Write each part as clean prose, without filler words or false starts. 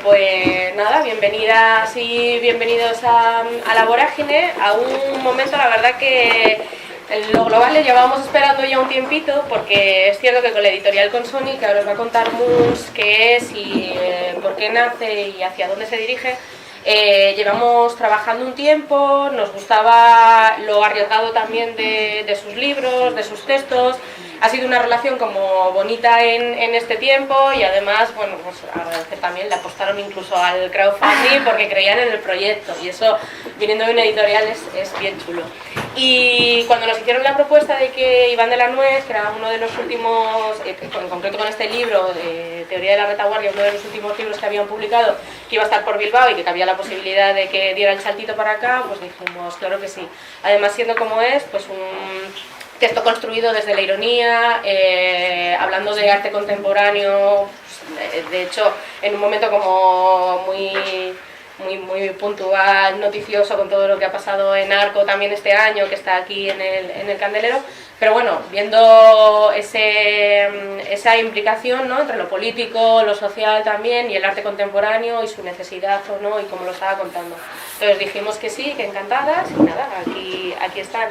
Pues nada, bienvenidas y bienvenidos a La Vorágine, a un momento, la verdad que en lo global le llevábamos esperando ya un tiempito, porque es cierto que con la editorial Consoni, que ahora os va a contar Moons qué es y por qué nace y hacia dónde se dirige, llevamos trabajando un tiempo, nos gustaba lo arriesgado también de sus libros, de sus textos. Ha sido una relación como bonita en este tiempo y además, bueno, pues agradecer también, le apostaron incluso al crowdfunding porque creían en el proyecto y eso, viniendo de una editorial, es bien chulo. Y cuando nos hicieron la propuesta de que Iván de la Nuez, que era uno de los últimos, en concreto con este libro, de Teoría de la Retaguardia, uno de los últimos libros que habían publicado, que iba a estar por Bilbao y que había la posibilidad de que diera el saltito para acá, pues dijimos, claro que sí. Además, siendo como es, pues un texto construido desde la ironía, hablando de arte contemporáneo, pues, de hecho, en un momento como muy puntual, noticioso, con todo lo que ha pasado en Arco también este año, que está aquí en el Candelero, pero bueno, viendo esa implicación, ¿no?, entre lo político, lo social también, y el arte contemporáneo, y su necesidad o no, y cómo lo estaba contando. Entonces dijimos que sí, que encantadas, y nada, aquí están.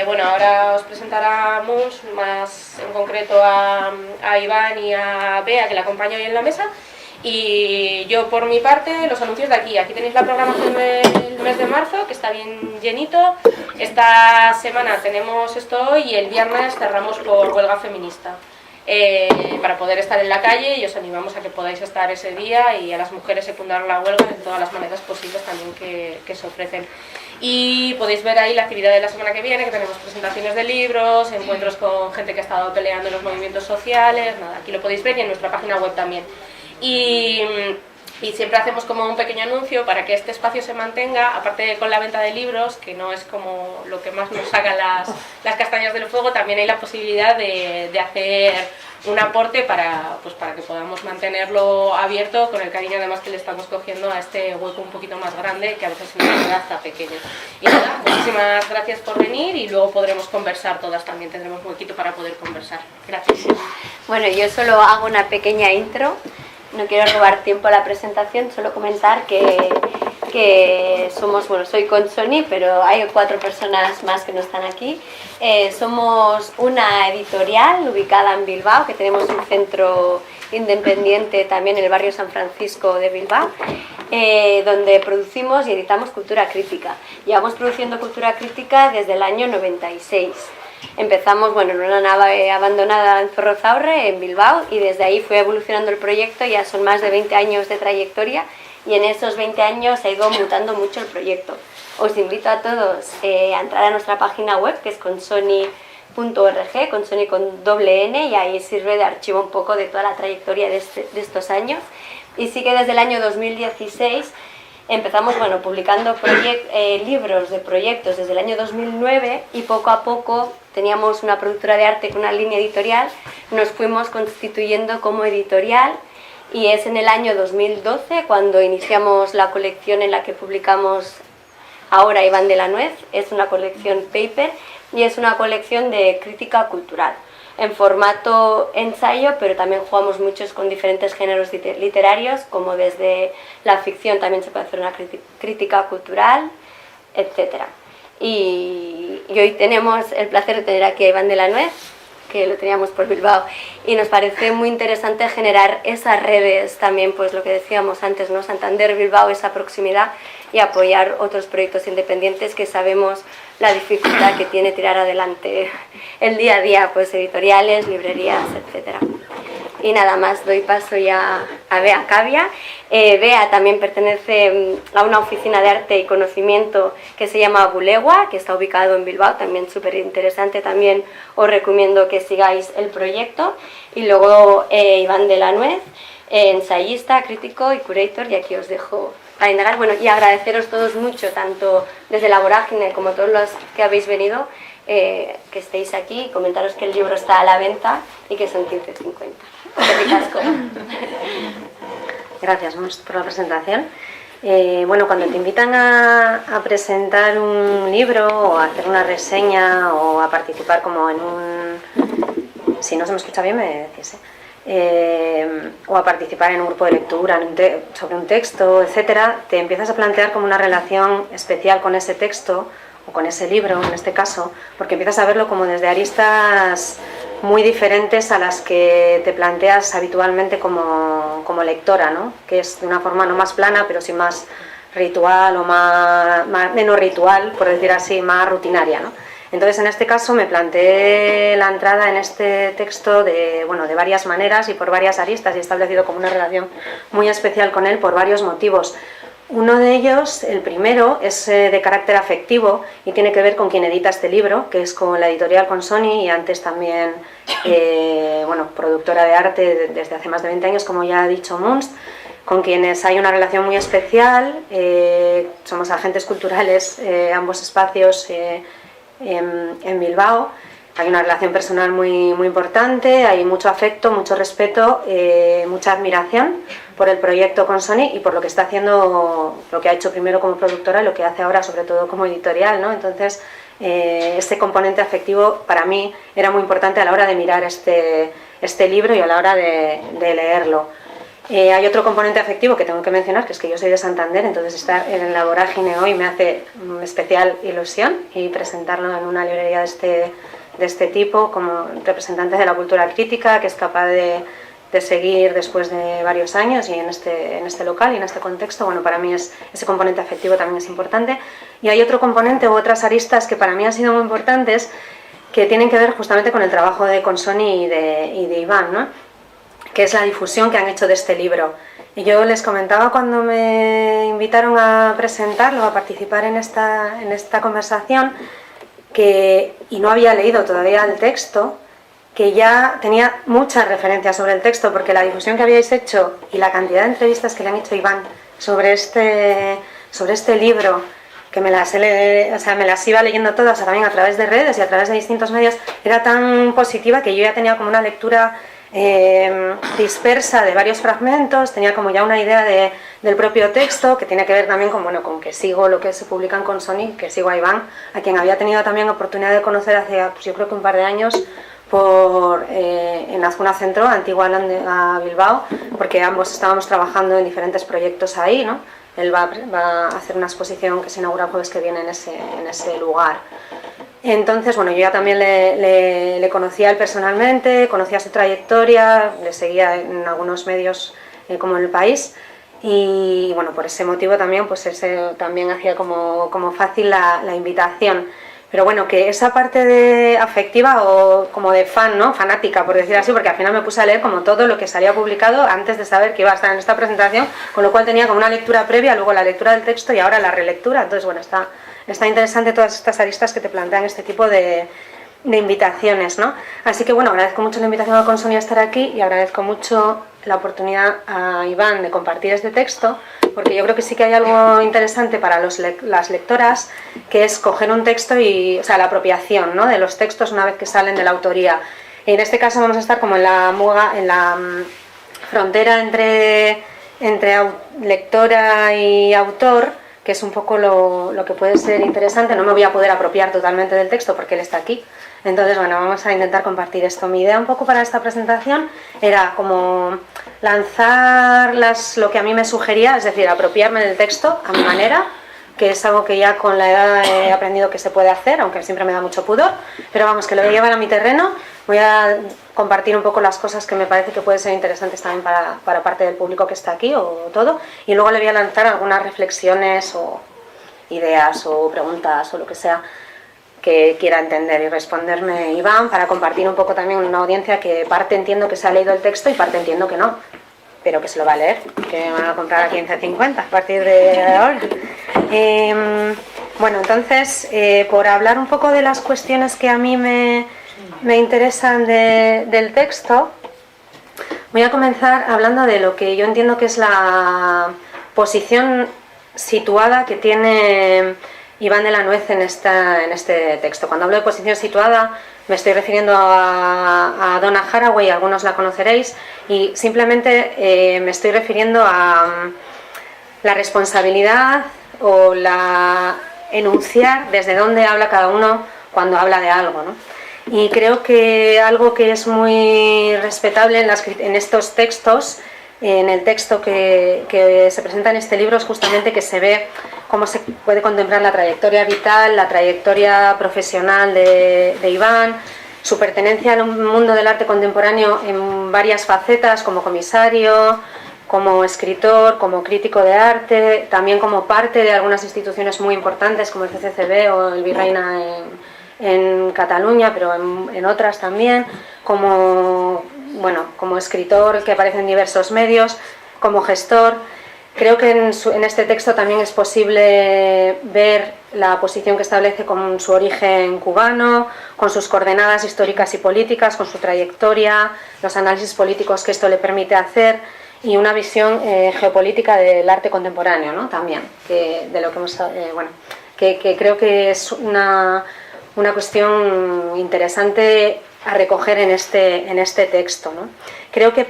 Bueno, ahora os presentaremos más en concreto a Iván y a Bea, que la acompaño hoy en la mesa, y yo por mi parte los anuncios de aquí. Aquí tenéis la programación del mes de marzo, que está bien llenito. Esta semana tenemos esto hoy y el viernes cerramos por huelga feminista. Para poder estar en la calle, y os animamos a que podáis estar ese día y a las mujeres secundar la huelga de todas las maneras posibles también que se ofrecen. Y podéis ver ahí la actividad de la semana que viene, que tenemos presentaciones de libros, encuentros con gente que ha estado peleando en los movimientos sociales, nada, aquí lo podéis ver, y en nuestra página web también. Y siempre hacemos como un pequeño anuncio para que este espacio se mantenga, aparte con la venta de libros, que no es como lo que más nos saca las castañas del fuego, también hay la posibilidad de hacer un aporte para que podamos mantenerlo abierto, con el cariño además que le estamos cogiendo a este hueco un poquito más grande, que a veces se nos queda hasta pequeño. Y nada, muchísimas gracias por venir, y luego podremos conversar todas también, tendremos un huequito para poder conversar. Gracias. Bueno, yo solo hago una pequeña intro. No quiero robar tiempo a la presentación, solo comentar que somos, bueno, soy Consoni, pero hay 4 personas más que no están aquí. Somos una editorial ubicada en Bilbao, que tenemos un centro independiente también en el barrio San Francisco de Bilbao, donde producimos y editamos cultura crítica. Llevamos produciendo cultura crítica desde el año 96. Empezamos, bueno, en una nave abandonada en Zorrozaurre, en Bilbao, y desde ahí fue evolucionando el proyecto. Ya son más de 20 años de trayectoria, y en esos 20 años ha ido mutando mucho el proyecto. Os invito a todos a entrar a nuestra página web, que es consoni.org, Consoni con doble N, y ahí sirve de archivo un poco de toda la trayectoria de estos años. Y sí que desde el año 2016 empezamos, bueno, publicando libros de proyectos desde el año 2009, y poco a poco teníamos una productora de arte con una línea editorial, nos fuimos constituyendo como editorial, y es en el año 2012 cuando iniciamos la colección en la que publicamos ahora Iván de la Nuez. Es una colección paper y es una colección de crítica cultural en formato ensayo, pero también jugamos muchos con diferentes géneros literarios, como desde la ficción también se puede hacer una crítica cultural, etc. Y hoy tenemos el placer de tener aquí a Iván de la Nuez, que lo teníamos por Bilbao, y nos parece muy interesante generar esas redes también, pues lo que decíamos antes, ¿no? Santander, Bilbao, esa proximidad, y apoyar otros proyectos independientes que sabemos la dificultad que tiene tirar adelante el día a día, pues editoriales, librerías, etcétera. Y nada más, doy paso ya a Bea Cavia. Bea también pertenece a una oficina de arte y conocimiento que se llama Bulegua, que está ubicado en Bilbao, también súper interesante. También os recomiendo que sigáis el proyecto. Y luego Iván de la Nuez, ensayista, crítico y curator, y aquí os dejo a indagar. Bueno, y agradeceros todos mucho, tanto desde La Vorágine como todos los que habéis venido, que estéis aquí, y comentaros que el libro está a la venta y que son 15,50. Gracias por la presentación. Bueno, cuando te invitan a presentar un libro o a hacer una reseña o a participar como en un... Si no se me escucha bien me decís, o o a participar en un grupo de lectura sobre un texto, etcétera, te empiezas a plantear como una relación especial con ese texto o con ese libro, en este caso, porque empiezas a verlo como desde aristas muy diferentes a las que te planteas habitualmente como lectora, ¿no? Que es de una forma no más plana, pero sí más ritual o menos ritual, por decir así, más rutinaria, ¿no? Entonces, en este caso me planteé la entrada en este texto de varias maneras y por varias aristas, y he establecido como una relación muy especial con él por varios motivos. Uno de ellos, el primero, es de carácter afectivo y tiene que ver con quien edita este libro, que es con la editorial Consoni y antes también productora de arte desde hace más de 20 años, como ya ha dicho Munst, con quienes hay una relación muy especial. Somos agentes culturales, ambos espacios en Bilbao. Hay una relación personal muy, muy importante, hay mucho afecto, mucho respeto, mucha admiración por el proyecto Consoni y por lo que está haciendo, lo que ha hecho primero como productora y lo que hace ahora sobre todo como editorial, ¿no? Entonces, ese componente afectivo para mí era muy importante a la hora de mirar este libro y a la hora de leerlo. Hay otro componente afectivo que tengo que mencionar, que es que yo soy de Santander, entonces estar en la vorágine hoy me hace especial ilusión, y presentarlo en una librería de este tipo como representante de la cultura crítica, que es capaz de seguir después de varios años y en este local y en este contexto, bueno, para mí ese componente afectivo también es importante. Y hay otro componente u otras aristas que para mí han sido muy importantes, que tienen que ver justamente con el trabajo de Consoni y de Iván, ¿no? Que es la difusión que han hecho de este libro. Y yo les comentaba cuando me invitaron a presentarlo, a participar en esta conversación, y no había leído todavía el texto, que ya tenía muchas referencias sobre el texto, porque la difusión que habíais hecho y la cantidad de entrevistas que le han hecho a Iván sobre este libro, que me las iba leyendo todas también a través de redes y a través de distintos medios, era tan positiva que yo ya tenía como una lectura dispersa de varios fragmentos, tenía como ya una idea del propio texto, que tiene que ver también con que sigo lo que se publica en Consoni, que sigo a Iván, a quien había tenido también oportunidad de conocer hace yo creo que un par de años en Azcuna Centro, antigua a Bilbao, porque ambos estábamos trabajando en diferentes proyectos ahí, ¿no? Él va a hacer una exposición que se inaugura el jueves que viene en ese lugar. Entonces, bueno, yo ya también le conocía a él personalmente, conocía su trayectoria, le seguía en algunos medios como en El País, y bueno, por ese motivo también, pues también hacía como fácil la invitación. Pero bueno, que esa parte de afectiva o como de fan, ¿no? Fanática, por decir así, porque al final me puse a leer como todo lo que salía publicado antes de saber que iba a estar en esta presentación, con lo cual tenía como una lectura previa, luego la lectura del texto y ahora la relectura. Entonces, bueno, está interesante todas estas aristas que te plantean este tipo de invitaciones, ¿no? Así que bueno, agradezco mucho la invitación a Consoni a estar aquí y agradezco mucho la oportunidad a Iván de compartir este texto, porque yo creo que sí que hay algo interesante para las lectoras, que es coger un texto la apropiación, ¿no? De los textos una vez que salen de la autoría. Y en este caso vamos a estar como en la frontera entre lectora y autor, que es un poco lo que puede ser interesante. No me voy a poder apropiar totalmente del texto porque él está aquí. Entonces, bueno, vamos a intentar compartir esto. Mi idea un poco para esta presentación era como lanzar lo que a mí me sugería, es decir, apropiarme del texto a mi manera, que es algo que ya con la edad he aprendido que se puede hacer, aunque siempre me da mucho pudor, pero vamos, que lo voy a llevar a mi terreno. Voy a compartir un poco las cosas que me parece que pueden ser interesantes también para parte del público que está aquí o todo, y luego le voy a lanzar algunas reflexiones o ideas o preguntas o lo que sea que quiera entender y responderme Iván, para compartir un poco también una audiencia que parte entiendo que se ha leído el texto y parte entiendo que no, pero que se lo va a leer, que me van a comprar a 15.50 a partir de ahora. Bueno, entonces, por hablar un poco de las cuestiones que a mí me interesan del texto, voy a comenzar hablando de lo que yo entiendo que es la posición situada que tiene Iván de la Nuez en este texto. Cuando hablo de posición situada me estoy refiriendo a Donna Haraway, algunos la conoceréis, y simplemente me estoy refiriendo a la responsabilidad o enunciar desde dónde habla cada uno cuando habla de algo, ¿no? Y creo que algo que es muy respetable en estos textos en el texto que se presenta en este libro es justamente que se ve cómo se puede contemplar la trayectoria vital, la trayectoria profesional de Iván, su pertenencia al mundo del arte contemporáneo en varias facetas, como comisario, como escritor, como crítico de arte, también como parte de algunas instituciones muy importantes como el CCCB o el Virreina en Cataluña, pero en otras también, como escritor que aparece en diversos medios, como gestor. Creo que en este texto también es posible ver la posición que establece con su origen cubano, con sus coordenadas históricas y políticas, con su trayectoria, los análisis políticos que esto le permite hacer y una visión geopolítica del arte contemporáneo, ¿no? También, que creo que es una cuestión interesante a recoger en este texto, ¿no? Creo que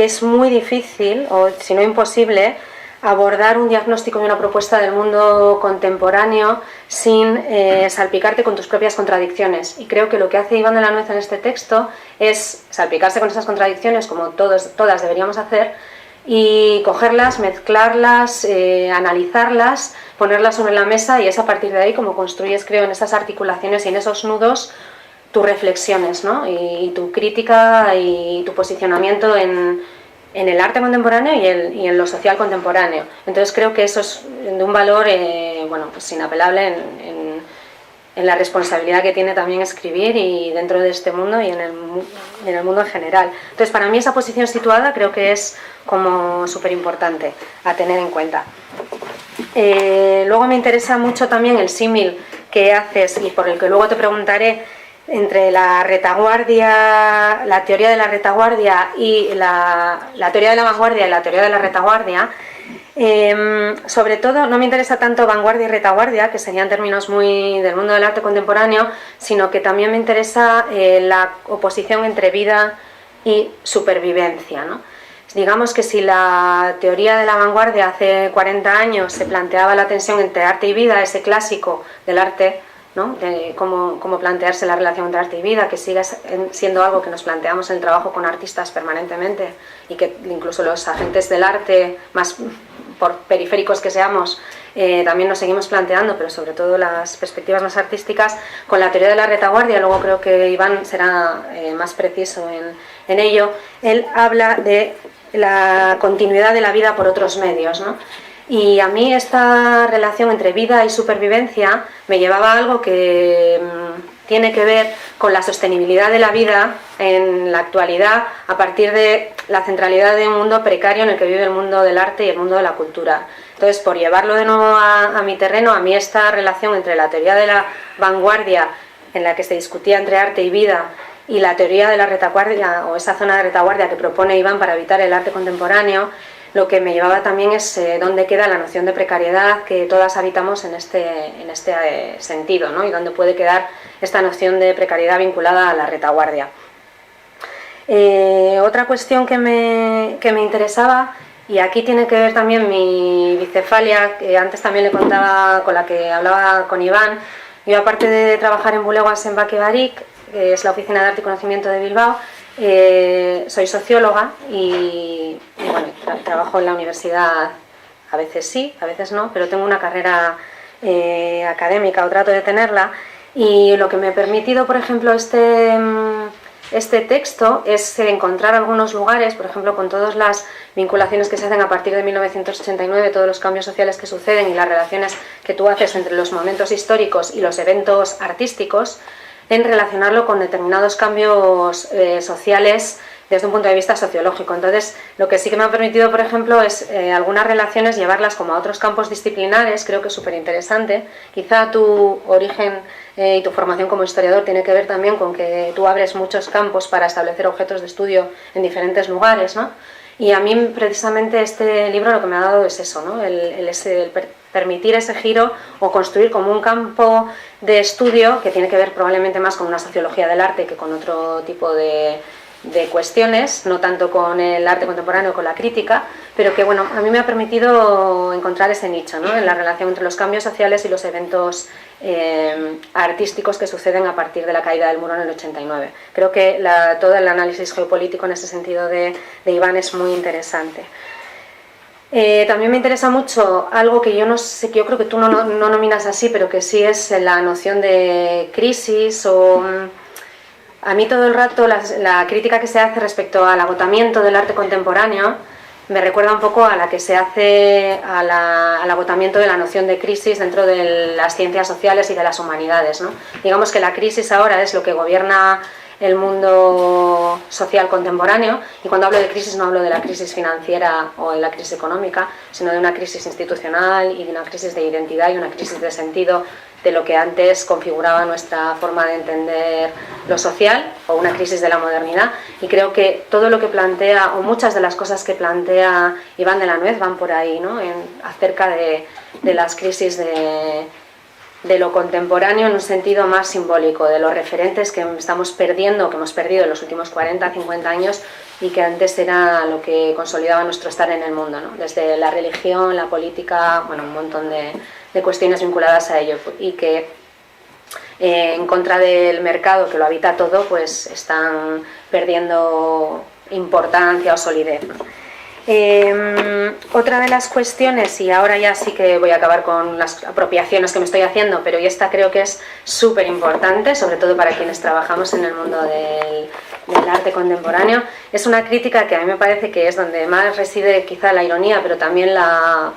es muy difícil, o si no imposible, abordar un diagnóstico y una propuesta del mundo contemporáneo sin salpicarte con tus propias contradicciones. Y creo que lo que hace Iván de la Nuez en este texto es salpicarse con esas contradicciones, como todas deberíamos hacer, y cogerlas, mezclarlas, analizarlas, ponerlas sobre la mesa, y es a partir de ahí como construyes, creo, en esas articulaciones y en esos nudos tus reflexiones, ¿no? Y tu crítica y tu posicionamiento en el arte contemporáneo y en lo social contemporáneo. Entonces creo que eso es de un valor pues inapelable en la responsabilidad que tiene también escribir, y dentro de este mundo y en el mundo en general. Entonces para mí esa posición situada creo que es como súper importante a tener en cuenta. Luego me interesa mucho también el símil que haces, y por el que luego te preguntaré, entre la retaguardia, la teoría de la retaguardia y la teoría de la vanguardia y la teoría de la retaguardia. Sobre todo no me interesa tanto vanguardia y retaguardia, que serían términos muy del mundo del arte contemporáneo, sino que también me interesa la oposición entre vida y supervivencia, ¿no? Digamos que si la teoría de la vanguardia hace 40 años se planteaba la tensión entre arte y vida, ese clásico del arte, ¿no? De cómo plantearse la relación entre arte y vida, que sigue siendo algo que nos planteamos en el trabajo con artistas permanentemente, y que incluso los agentes del arte, más por periféricos que seamos, también nos seguimos planteando, pero sobre todo las perspectivas más artísticas. Con la teoría de la retaguardia, luego creo que Iván será más preciso en ello, él habla de la continuidad de la vida por otros medios, ¿no? Y a mí esta relación entre vida y supervivencia me llevaba a algo que tiene que ver con la sostenibilidad de la vida en la actualidad, a partir de la centralidad de un mundo precario en el que vive el mundo del arte y el mundo de la cultura. Entonces, por llevarlo de nuevo a mi terreno, a mí esta relación entre la teoría de la vanguardia, en la que se discutía entre arte y vida, y la teoría de la retaguardia, o esa zona de retaguardia que propone Iván para evitar el arte contemporáneo, lo que me llevaba también es dónde queda la noción de precariedad que todas habitamos en este sentido, ¿no? Y dónde puede quedar esta noción de precariedad vinculada a la retaguardia. Otra cuestión que me interesaba, y aquí tiene que ver también mi bicefalia, que antes también le contaba, con la que hablaba con Iván. Yo, aparte de trabajar en Bulegoas en Bake Barik, que es la Oficina de Arte y Conocimiento de Bilbao, soy socióloga y bueno, trabajo en la universidad, a veces sí, a veces no, pero tengo una carrera académica, o trato de tenerla, y lo que me ha permitido, por ejemplo, este texto es encontrar algunos lugares, por ejemplo, con todas las vinculaciones que se hacen a partir de 1989, todos los cambios sociales que suceden y las relaciones que tú haces entre los momentos históricos y los eventos artísticos, en relacionarlo con determinados cambios sociales desde un punto de vista sociológico. Entonces, lo que sí que me ha permitido, por ejemplo, es algunas relaciones llevarlas como a otros campos disciplinares. Creo que es súper interesante. Quizá tu origen y tu formación como historiador tiene que ver también con que tú abres muchos campos para establecer objetos de estudio en diferentes lugares, ¿no? Y a mí, precisamente, este libro lo que me ha dado es eso, ¿no? El permitir ese giro, o construir como un campo de estudio que tiene que ver probablemente más con una sociología del arte que con otro tipo de de cuestiones, no tanto con el arte contemporáneo, con la crítica, pero que bueno, a mí me ha permitido encontrar ese nicho, ¿no?, en la relación entre los cambios sociales y los eventos artísticos que suceden a partir de la caída del muro en el 89. Creo que todo el análisis geopolítico en ese sentido de Iván es muy interesante. También me interesa mucho algo que yo no sé, que yo creo que tú no nominas así, pero que sí es la noción de crisis o... A mí todo el rato la crítica que se hace respecto al agotamiento del arte contemporáneo me recuerda un poco a la que se hace al agotamiento de la noción de crisis dentro de las ciencias sociales y de las humanidades, ¿no? Digamos que la crisis ahora es lo que gobierna el mundo social contemporáneo, y cuando hablo de crisis no hablo de la crisis financiera o de la crisis económica, sino de una crisis institucional y de una crisis de identidad y una crisis de sentido de lo que antes configuraba nuestra forma de entender lo social, o una crisis de la modernidad. Y creo que todo lo que plantea, o muchas de las cosas que plantea Iván de la Nuez van por ahí, ¿no?, acerca de las crisis de lo contemporáneo en un sentido más simbólico, de los referentes que estamos perdiendo, que hemos perdido en los últimos 40, 50 años, y que antes era lo que consolidaba nuestro estar en el mundo, ¿no?, desde la religión, la política, bueno, un montón de cuestiones vinculadas a ello, y que en contra del mercado que lo habita todo, pues están perdiendo importancia o solidez, ¿no? Otra de las cuestiones, y ahora ya sí que voy a acabar con las apropiaciones que me estoy haciendo, pero y esta creo que es súper importante, sobre todo para quienes trabajamos en el mundo del arte contemporáneo, es una crítica que a mí me parece que es donde más reside quizá la ironía, pero también la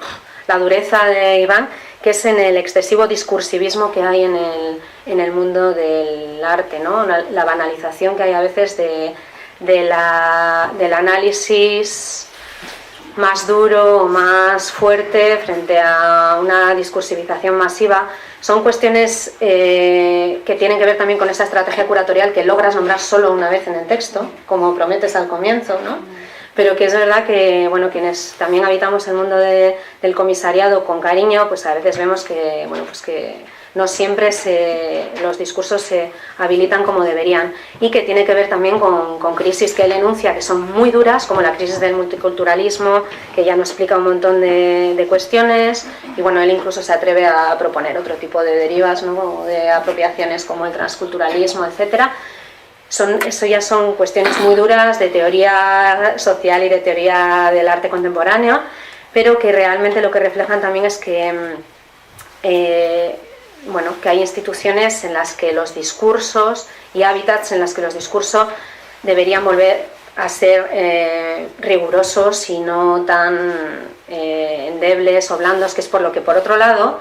dureza de Iván, que es en el excesivo discursivismo que hay en el mundo del arte, ¿no?, la banalización que hay a veces del análisis más duro o más fuerte frente a una discursivización masiva. Son cuestiones que tienen que ver también con esa estrategia curatorial que logras nombrar solo una vez en el texto, como prometes al comienzo, ¿no?, pero que es verdad que, bueno, quienes también habitamos el mundo del comisariado con cariño, pues a veces vemos que, bueno, pues que no siempre los discursos se habilitan como deberían, y que tiene que ver también con crisis que él enuncia, que son muy duras, como la crisis del multiculturalismo, que ya nos explica un montón de cuestiones, y bueno, él incluso se atreve a proponer otro tipo de derivas, ¿no?, de apropiaciones como el transculturalismo, etcétera. Eso ya son cuestiones muy duras de teoría social y de teoría del arte contemporáneo, pero que realmente lo que reflejan también es que bueno, que hay instituciones en las que los discursos y hábitats en las que los discursos deberían volver a ser rigurosos y no tan endebles o blandos, que es por lo que, por otro lado,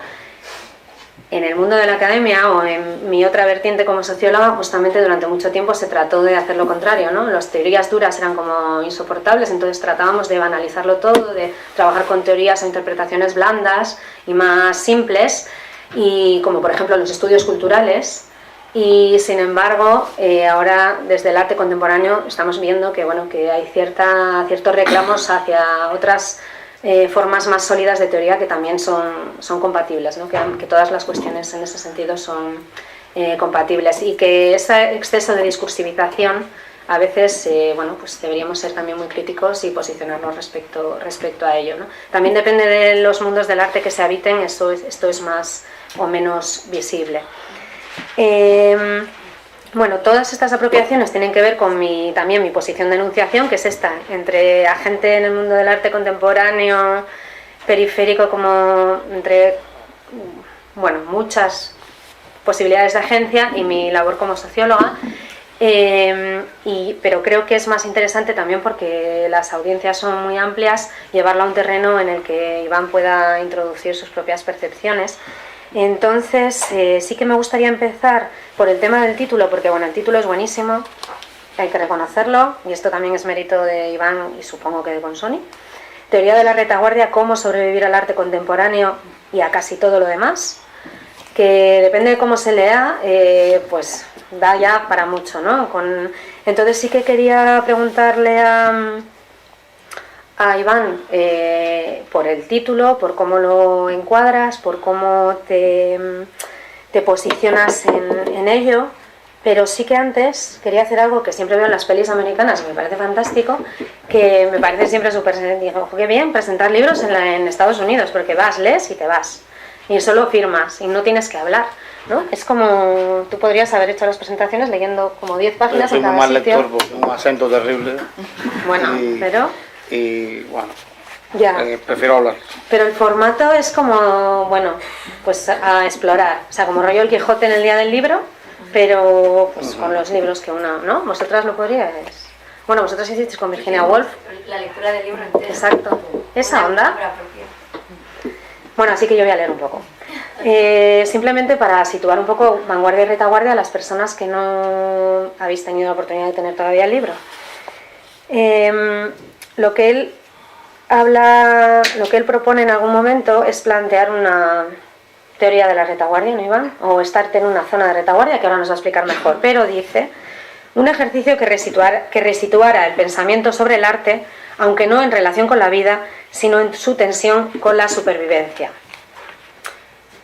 en el mundo de la academia o en mi otra vertiente como socióloga, justamente durante mucho tiempo se trató de hacer lo contrario, ¿no? Las teorías duras eran como insoportables, entonces tratábamos de banalizarlo todo, de trabajar con teorías o interpretaciones blandas y más simples, y como por ejemplo los estudios culturales. Y sin embargo, ahora desde el arte contemporáneo estamos viendo que, bueno, que hay ciertos reclamos hacia otras formas más sólidas de teoría que también son compatibles, ¿no?, que todas las cuestiones en ese sentido son compatibles, y que ese exceso de discursivización a veces, bueno, pues deberíamos ser también muy críticos y posicionarnos respecto a ello, ¿no? También depende de los mundos del arte que se habiten, esto es más o menos visible. Bueno, todas estas apropiaciones tienen que ver con también mi posición de enunciación, que es esta, entre agente en el mundo del arte contemporáneo, periférico, como entre, bueno, muchas posibilidades de agencia, y mi labor como socióloga. Pero creo que es más interesante también porque las audiencias son muy amplias, llevarla a un terreno en el que Iván pueda introducir sus propias percepciones. Entonces sí que me gustaría empezar por el tema del título, porque bueno, el título es buenísimo, hay que reconocerlo, y esto también es mérito de Iván y supongo que de Consoni. Teoría de la retaguardia, cómo sobrevivir al arte contemporáneo y a casi todo lo demás, que depende de cómo se lea, pues da ya para mucho, ¿no? Entonces sí que quería preguntarle a Iván por el título, por cómo lo encuadras, por cómo te posicionas en ello, pero sí que antes quería hacer algo que siempre veo en las pelis americanas y me parece fantástico, que me parece siempre súper... Digo, qué bien presentar libros en Estados Unidos, porque vas, lees y te vas. Y solo firmas y no tienes que hablar, ¿no? Es como... Tú podrías haber hecho las presentaciones leyendo como 10 páginas en cada sitio. Soy muy mal lector porque un acento terrible. Bueno, pero... Y bueno, ya. Prefiero hablar. Pero el formato es como, bueno, pues a explorar. O sea, como rollo El Quijote en el día del libro, pero pues con los libros que una, ¿no? Vosotras lo podríais. Bueno, vosotras hicisteis con Virginia Woolf. La lectura del libro entero. Exacto. Esa onda. Bueno, así que yo voy a leer un poco. Simplemente para situar un poco vanguardia y retaguardia a las personas que no habéis tenido la oportunidad de tener todavía el libro. Lo que él habla, lo que él propone en algún momento es plantear una teoría de la retaguardia, ¿no, Iván? O estarte en una zona de retaguardia, que ahora nos va a explicar mejor. Pero dice, un ejercicio que resituara el pensamiento sobre el arte, aunque no en relación con la vida, sino en su tensión con la supervivencia.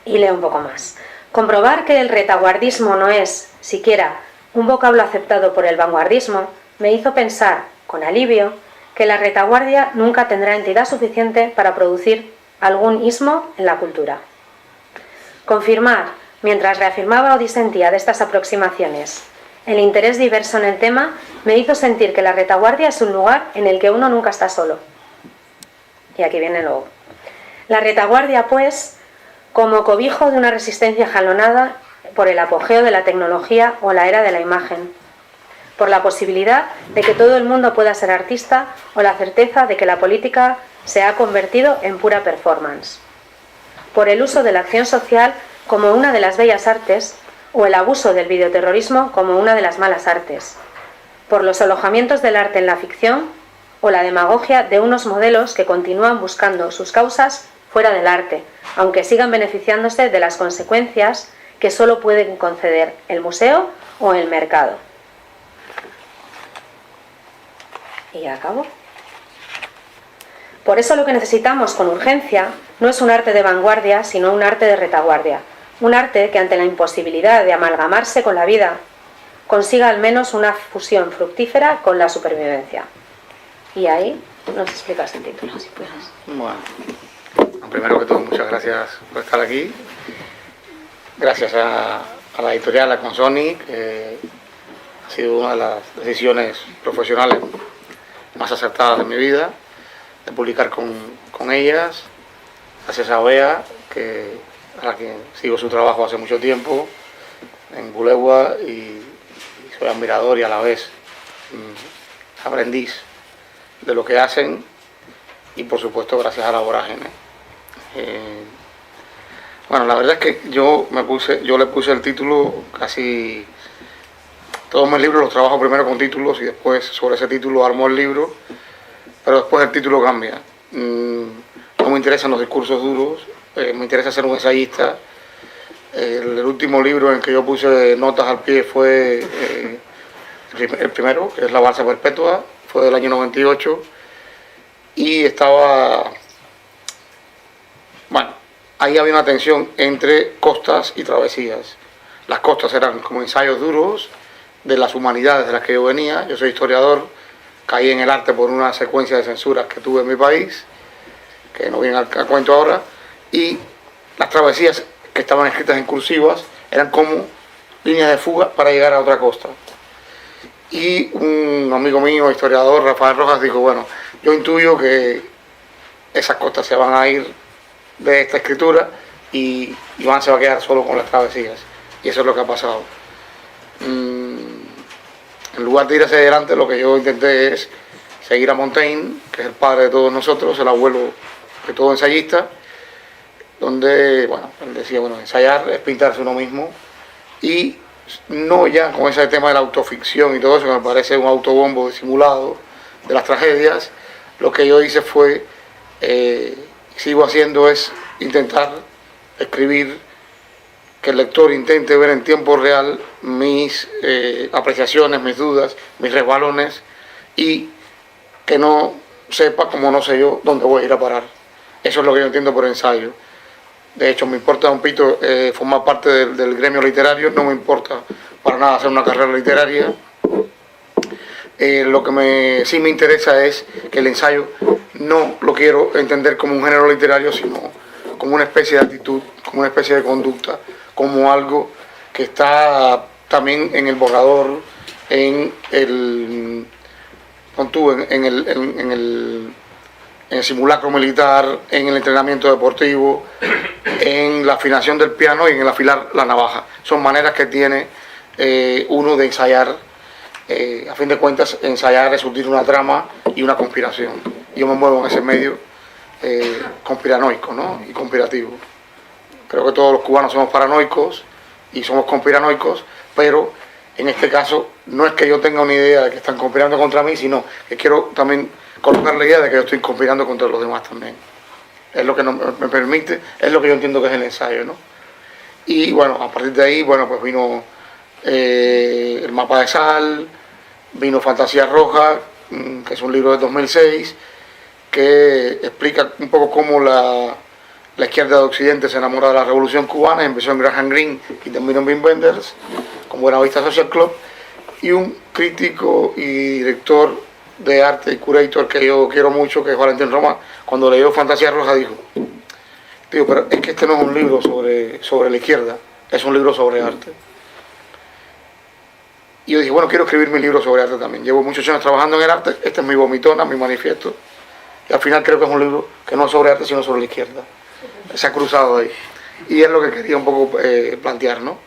Y leo un poco más. Comprobar que el retaguardismo no es, siquiera, un vocablo aceptado por el vanguardismo, me hizo pensar, con alivio, que la retaguardia nunca tendrá entidad suficiente para producir algún ismo en la cultura. Confirmar, mientras reafirmaba o disentía de estas aproximaciones, el interés diverso en el tema, me hizo sentir que la retaguardia es un lugar en el que uno nunca está solo. Y aquí viene luego. La retaguardia, pues, como cobijo de una resistencia jalonada por el apogeo de la tecnología o la era de la imagen, por la posibilidad de que todo el mundo pueda ser artista o la certeza de que la política se ha convertido en pura performance, por el uso de la acción social como una de las bellas artes o el abuso del videoterrorismo como una de las malas artes, por los alojamientos del arte en la ficción o la demagogia de unos modelos que continúan buscando sus causas fuera del arte, aunque sigan beneficiándose de las consecuencias que solo pueden conceder el museo o el mercado. Y ya acabo. Por eso lo que necesitamos con urgencia no es un arte de vanguardia, sino un arte de retaguardia. Un arte que ante la imposibilidad de amalgamarse con la vida, consiga al menos una fusión fructífera con la supervivencia. Y ahí nos explicas el título, si puedes. Bueno, primero que todo, muchas gracias por estar aquí. Gracias a la editorial, a Consoni, que ha sido una de las decisiones profesionales más acertadas de mi vida, de publicar con ellas. Gracias a Bea, a la que sigo su trabajo hace mucho tiempo en Bulegua y soy admirador y a la vez aprendiz de lo que hacen, y por supuesto gracias a la Vorágine. Bueno, la verdad es que yo le puse el título casi... Todos mis libros los trabajo primero con títulos y después sobre ese título armo el libro, pero después el título cambia. No me interesan los discursos duros, me interesa ser un ensayista. El último libro en que yo puse notas al pie fue el primero, que es La Balsa Perpetua, fue del año 98, y estaba... Bueno, ahí había una tensión entre costas y travesías. Las costas eran como ensayos duros de las humanidades de las que yo venía. Yo soy historiador, caí en el arte por una secuencia de censuras que tuve en mi país, que no viene al cuento ahora, y las travesías que estaban escritas en cursivas eran como líneas de fuga para llegar a otra costa. Y un amigo mío, historiador, Rafael Rojas, dijo, bueno, yo intuyo que esas costas se van a ir de esta escritura y Iván se va a quedar solo con las travesías. Y eso es lo que ha pasado. En lugar de ir hacia adelante, lo que yo intenté es seguir a Montaigne, que es el padre de todos nosotros, el abuelo de todo ensayista, donde, bueno, él decía, bueno, ensayar es pintarse uno mismo, y no ya con ese tema de la autoficción y todo eso, que me parece un autobombo disimulado de las tragedias. Lo que yo hice fue, sigo haciendo, es intentar escribir, que el lector intente ver en tiempo real mis apreciaciones, mis dudas, mis resbalones, y que no sepa, como no sé yo, dónde voy a ir a parar. Eso es lo que yo entiendo por ensayo. De hecho, me importa un pito formar parte del gremio literario, no me importa para nada hacer una carrera literaria. Lo que sí me interesa es que el ensayo no lo quiero entender como un género literario, sino como una especie de actitud, como una especie de conducta, como algo que está también en el borrador, en el simulacro militar, en el entrenamiento deportivo, en la afinación del piano y en el afilar la navaja. Son maneras que tiene uno de ensayar. A fin de cuentas, ensayar es surtir una trama y una conspiración. Yo me muevo en ese medio conspiranoico, ¿no? Y conspirativo. Creo que todos los cubanos somos paranoicos y somos conspiranoicos, pero en este caso no es que yo tenga una idea de que están conspirando contra mí, sino que quiero también colocar la idea de que yo estoy conspirando contra los demás también. Es lo que me permite, es lo que yo entiendo que es el ensayo, ¿no? Y bueno, a partir de ahí, bueno, pues vino el mapa de sal, vino Fantasía Roja, que es un libro de 2006, que explica un poco cómo la izquierda de Occidente se enamora de la Revolución Cubana, empezó en Graham Greene y terminó en Wim Wenders, con Buenavista Social Club, y un crítico y director de arte y curator que yo quiero mucho, que es Valentín Román, cuando leyó Fantasía Roja dijo, tío, pero es que este no es un libro sobre la izquierda, es un libro sobre arte. Y yo dije, bueno, quiero escribir mi libro sobre arte también. Llevo muchos años trabajando en el arte, este es mi vomitona, mi manifiesto. Y al final creo que es un libro que no es sobre arte, sino sobre la izquierda. Se ha cruzado ahí. Y es lo que quería un poco plantear, ¿no?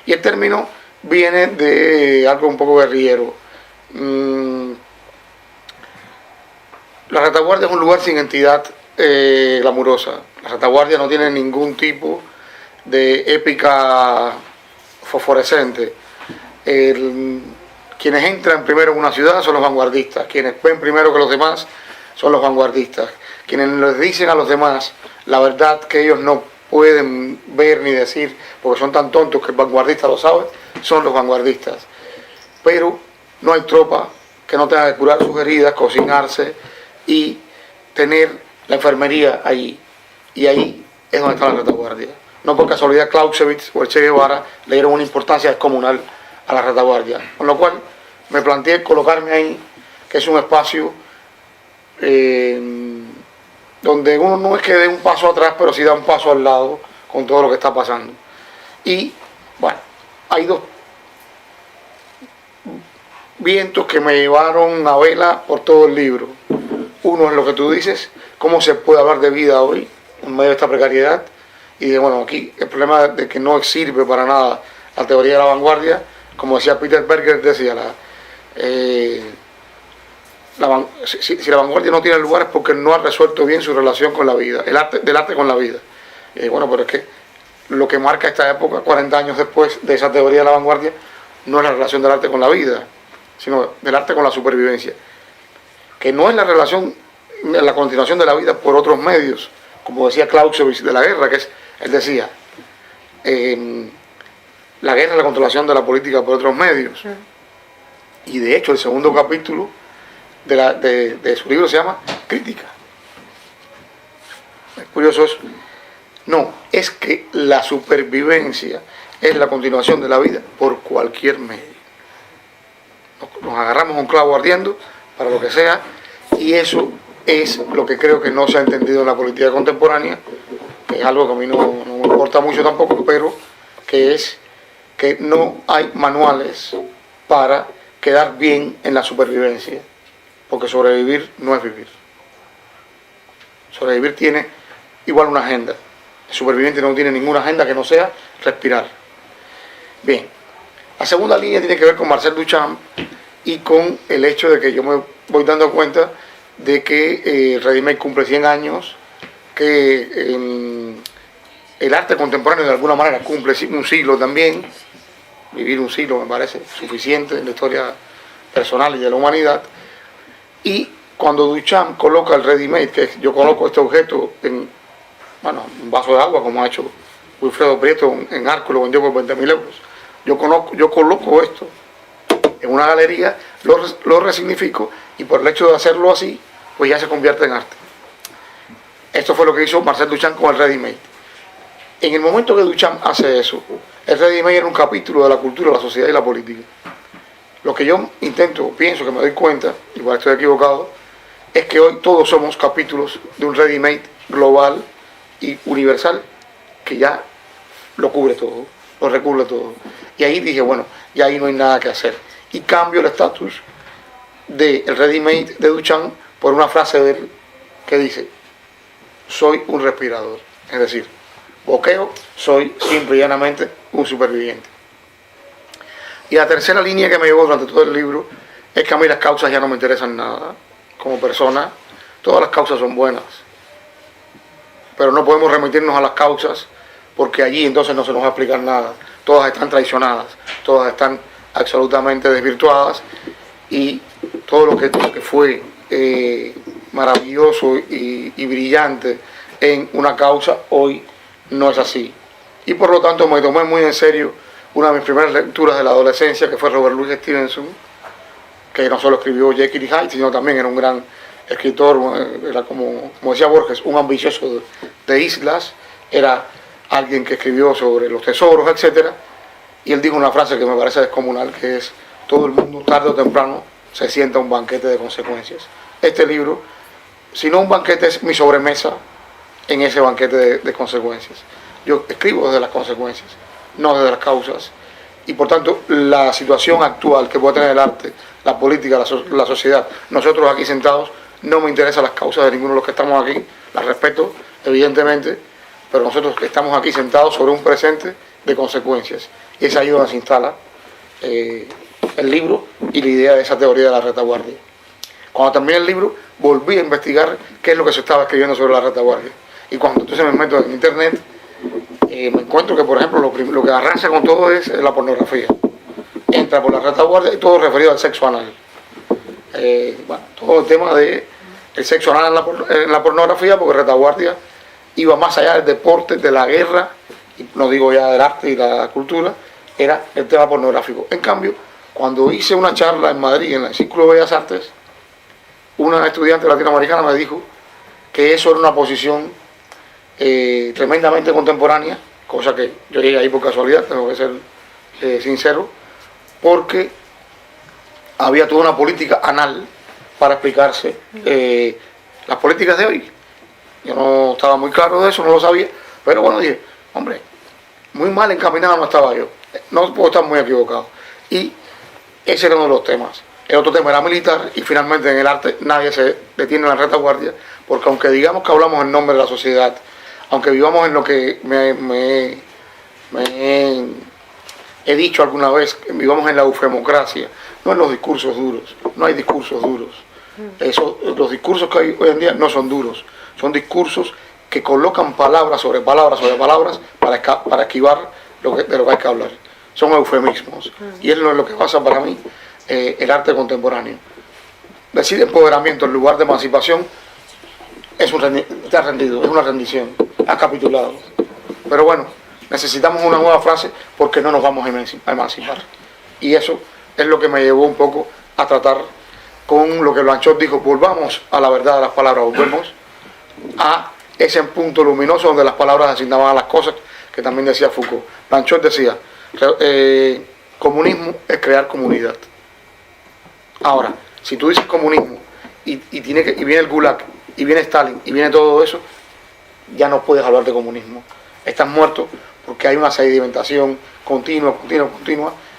Y el término viene de algo un poco guerrillero. La retaguardia es un lugar sin entidad glamurosa. La retaguardia no tiene ningún tipo de épica fosforescente. Quienes entran primero en una ciudad son los vanguardistas, quienes ven primero que los demás son los vanguardistas, quienes les dicen a los demás la verdad que ellos no pueden ver ni decir porque son tan tontos que el vanguardista lo sabe, son los vanguardistas. Pero no hay tropa que no tenga que curar sus heridas, cocinarse y tener la enfermería ahí, y ahí es donde está la retaguardia. No por casualidad Clausewitz o el Che Guevara le dieron una importancia descomunal a la retaguardia, con lo cual me planteé colocarme ahí, que es un espacio donde uno no es que dé un paso atrás, pero sí da un paso al lado con todo lo que está pasando. Y bueno, hay dos vientos que me llevaron a vela por todo el libro. Uno es lo que tú dices, cómo se puede hablar de vida hoy en medio de esta precariedad, y de, bueno, aquí el problema de que no sirve para nada la teoría de la vanguardia. Como decía Peter Berger, decía, si la vanguardia no tiene lugar es porque no ha resuelto bien su relación con la vida, del arte con la vida. Bueno, pero es que lo que marca esta época, 40 años después de esa teoría de la vanguardia, no es la relación del arte con la vida, sino del arte con la supervivencia, que no es la relación, la continuación de la vida por otros medios, como decía Clausewitz de la guerra, que es, él decía, la guerra es la controlación de la política por otros medios. Y de hecho el segundo capítulo de su libro se llama Crítica. Es curioso eso. No, es que la supervivencia es la continuación de la vida por cualquier medio. Nos agarramos un clavo ardiendo para lo que sea, y eso es lo que creo que no se ha entendido en la política contemporánea, que es algo que a mí no me importa mucho tampoco, pero que es que no hay manuales para quedar bien en la supervivencia, porque sobrevivir no es vivir. Sobrevivir tiene igual una agenda. El superviviente no tiene ninguna agenda que no sea respirar. Bien, la segunda línea tiene que ver con Marcel Duchamp y con el hecho de que yo me voy dando cuenta de que Ready-Made cumple 100 años, que el arte contemporáneo de alguna manera cumple un siglo también. Vivir un siglo me parece suficiente en la historia personal y de la humanidad. Y cuando Duchamp coloca el ready-made, que yo coloco este objeto en un vaso de agua, como ha hecho Wilfredo Prieto en Arco, lo vendió por 20.000 euros. Yo coloco esto en una galería, lo resignifico, y por el hecho de hacerlo así, pues ya se convierte en arte. Esto fue lo que hizo Marcel Duchamp con el ready-made. En el momento que Duchamp hace eso, El ready-made era un capítulo de la cultura, la sociedad y la política. Lo que yo pienso que me doy cuenta, igual estoy equivocado, es que hoy todos somos capítulos de un ready-made global y universal que ya lo cubre todo, lo recubre todo. Y ahí dije, bueno, ya ahí no hay nada que hacer. Y cambio el estatus del ready-made de Duchamp por una frase de él que dice: soy un respirador. Es decir, boqueo, soy simple y llanamente un superviviente. Y la tercera línea que me llevó durante todo el libro es que a mí las causas ya no me interesan nada. Como persona, todas las causas son buenas, pero no podemos remitirnos a las causas porque allí entonces no se nos va a explicar nada. Todas están traicionadas, todas están absolutamente desvirtuadas, y todo lo que fue maravilloso y brillante en una causa hoy no es así. Y por lo tanto me tomé muy en serio una de mis primeras lecturas de la adolescencia, que fue Robert Louis Stevenson, que no solo escribió Jekyll y Hyde, sino también era un gran escritor, era como decía Borges, un ambicioso de islas, era alguien que escribió sobre los tesoros, etc. Y él dijo una frase que me parece descomunal, que es: todo el mundo tarde o temprano se sienta a un banquete de consecuencias. Este libro, si no un banquete, es mi sobremesa en ese banquete de consecuencias. Yo escribo desde las consecuencias, no desde las causas, y por tanto la situación actual que puede tener el arte, la política, la sociedad, nosotros aquí sentados, no me interesan las causas de ninguno de los que estamos aquí, las respeto evidentemente, pero nosotros estamos aquí sentados sobre un presente de consecuencias, y es ahí donde se instala el libro y la idea de esa teoría de la retaguardia. Cuando terminé el libro, volví a investigar qué es lo que se estaba escribiendo sobre la retaguardia, y cuando entonces me meto en internet, me encuentro que, por ejemplo, lo que arrasa con todo es la pornografía. Entra por la retaguardia y todo referido al sexo anal. Todo el tema del sexo anal en la pornografía, porque retaguardia iba más allá del deporte, de la guerra, y no digo ya del arte y la cultura, era el tema pornográfico. En cambio, cuando hice una charla en Madrid, en el Círculo de Bellas Artes, una estudiante latinoamericana me dijo que eso era una posición tremendamente contemporánea, cosa que yo llegué ahí por casualidad, tengo que ser sincero, porque había toda una política anal para explicarse las políticas de hoy. Yo no estaba muy claro de eso, no lo sabía, pero bueno, dije, hombre, muy mal encaminado no estaba yo, no puedo estar muy equivocado. Y ese era uno de los temas. El otro tema era militar, y finalmente en el arte nadie se detiene en la retaguardia, porque aunque digamos que hablamos en nombre de la sociedad, aunque vivamos en lo que he dicho alguna vez, vivamos en la eufemocracia, no en los discursos duros, no hay discursos duros. Los discursos que hay hoy en día no son duros, son discursos que colocan palabras sobre palabras sobre palabras para esquivar de lo que hay que hablar. Son eufemismos, y es lo que pasa para mí el arte contemporáneo. Decir empoderamiento en lugar de emancipación te ha rendido, es una rendición, ha capitulado. Pero bueno, necesitamos una nueva frase porque no nos vamos a emancipar. Y eso es lo que me llevó un poco a tratar con lo que Blanchot dijo: volvamos a la verdad de las palabras, volvemos a ese punto luminoso donde las palabras asignaban a las cosas, que también decía Foucault. Blanchot decía, comunismo es crear comunidad. Ahora, si tú dices comunismo y viene el Gulag, y viene Stalin, y viene todo eso, ya no puedes hablar de comunismo. Estás muerto, porque hay una sedimentación continua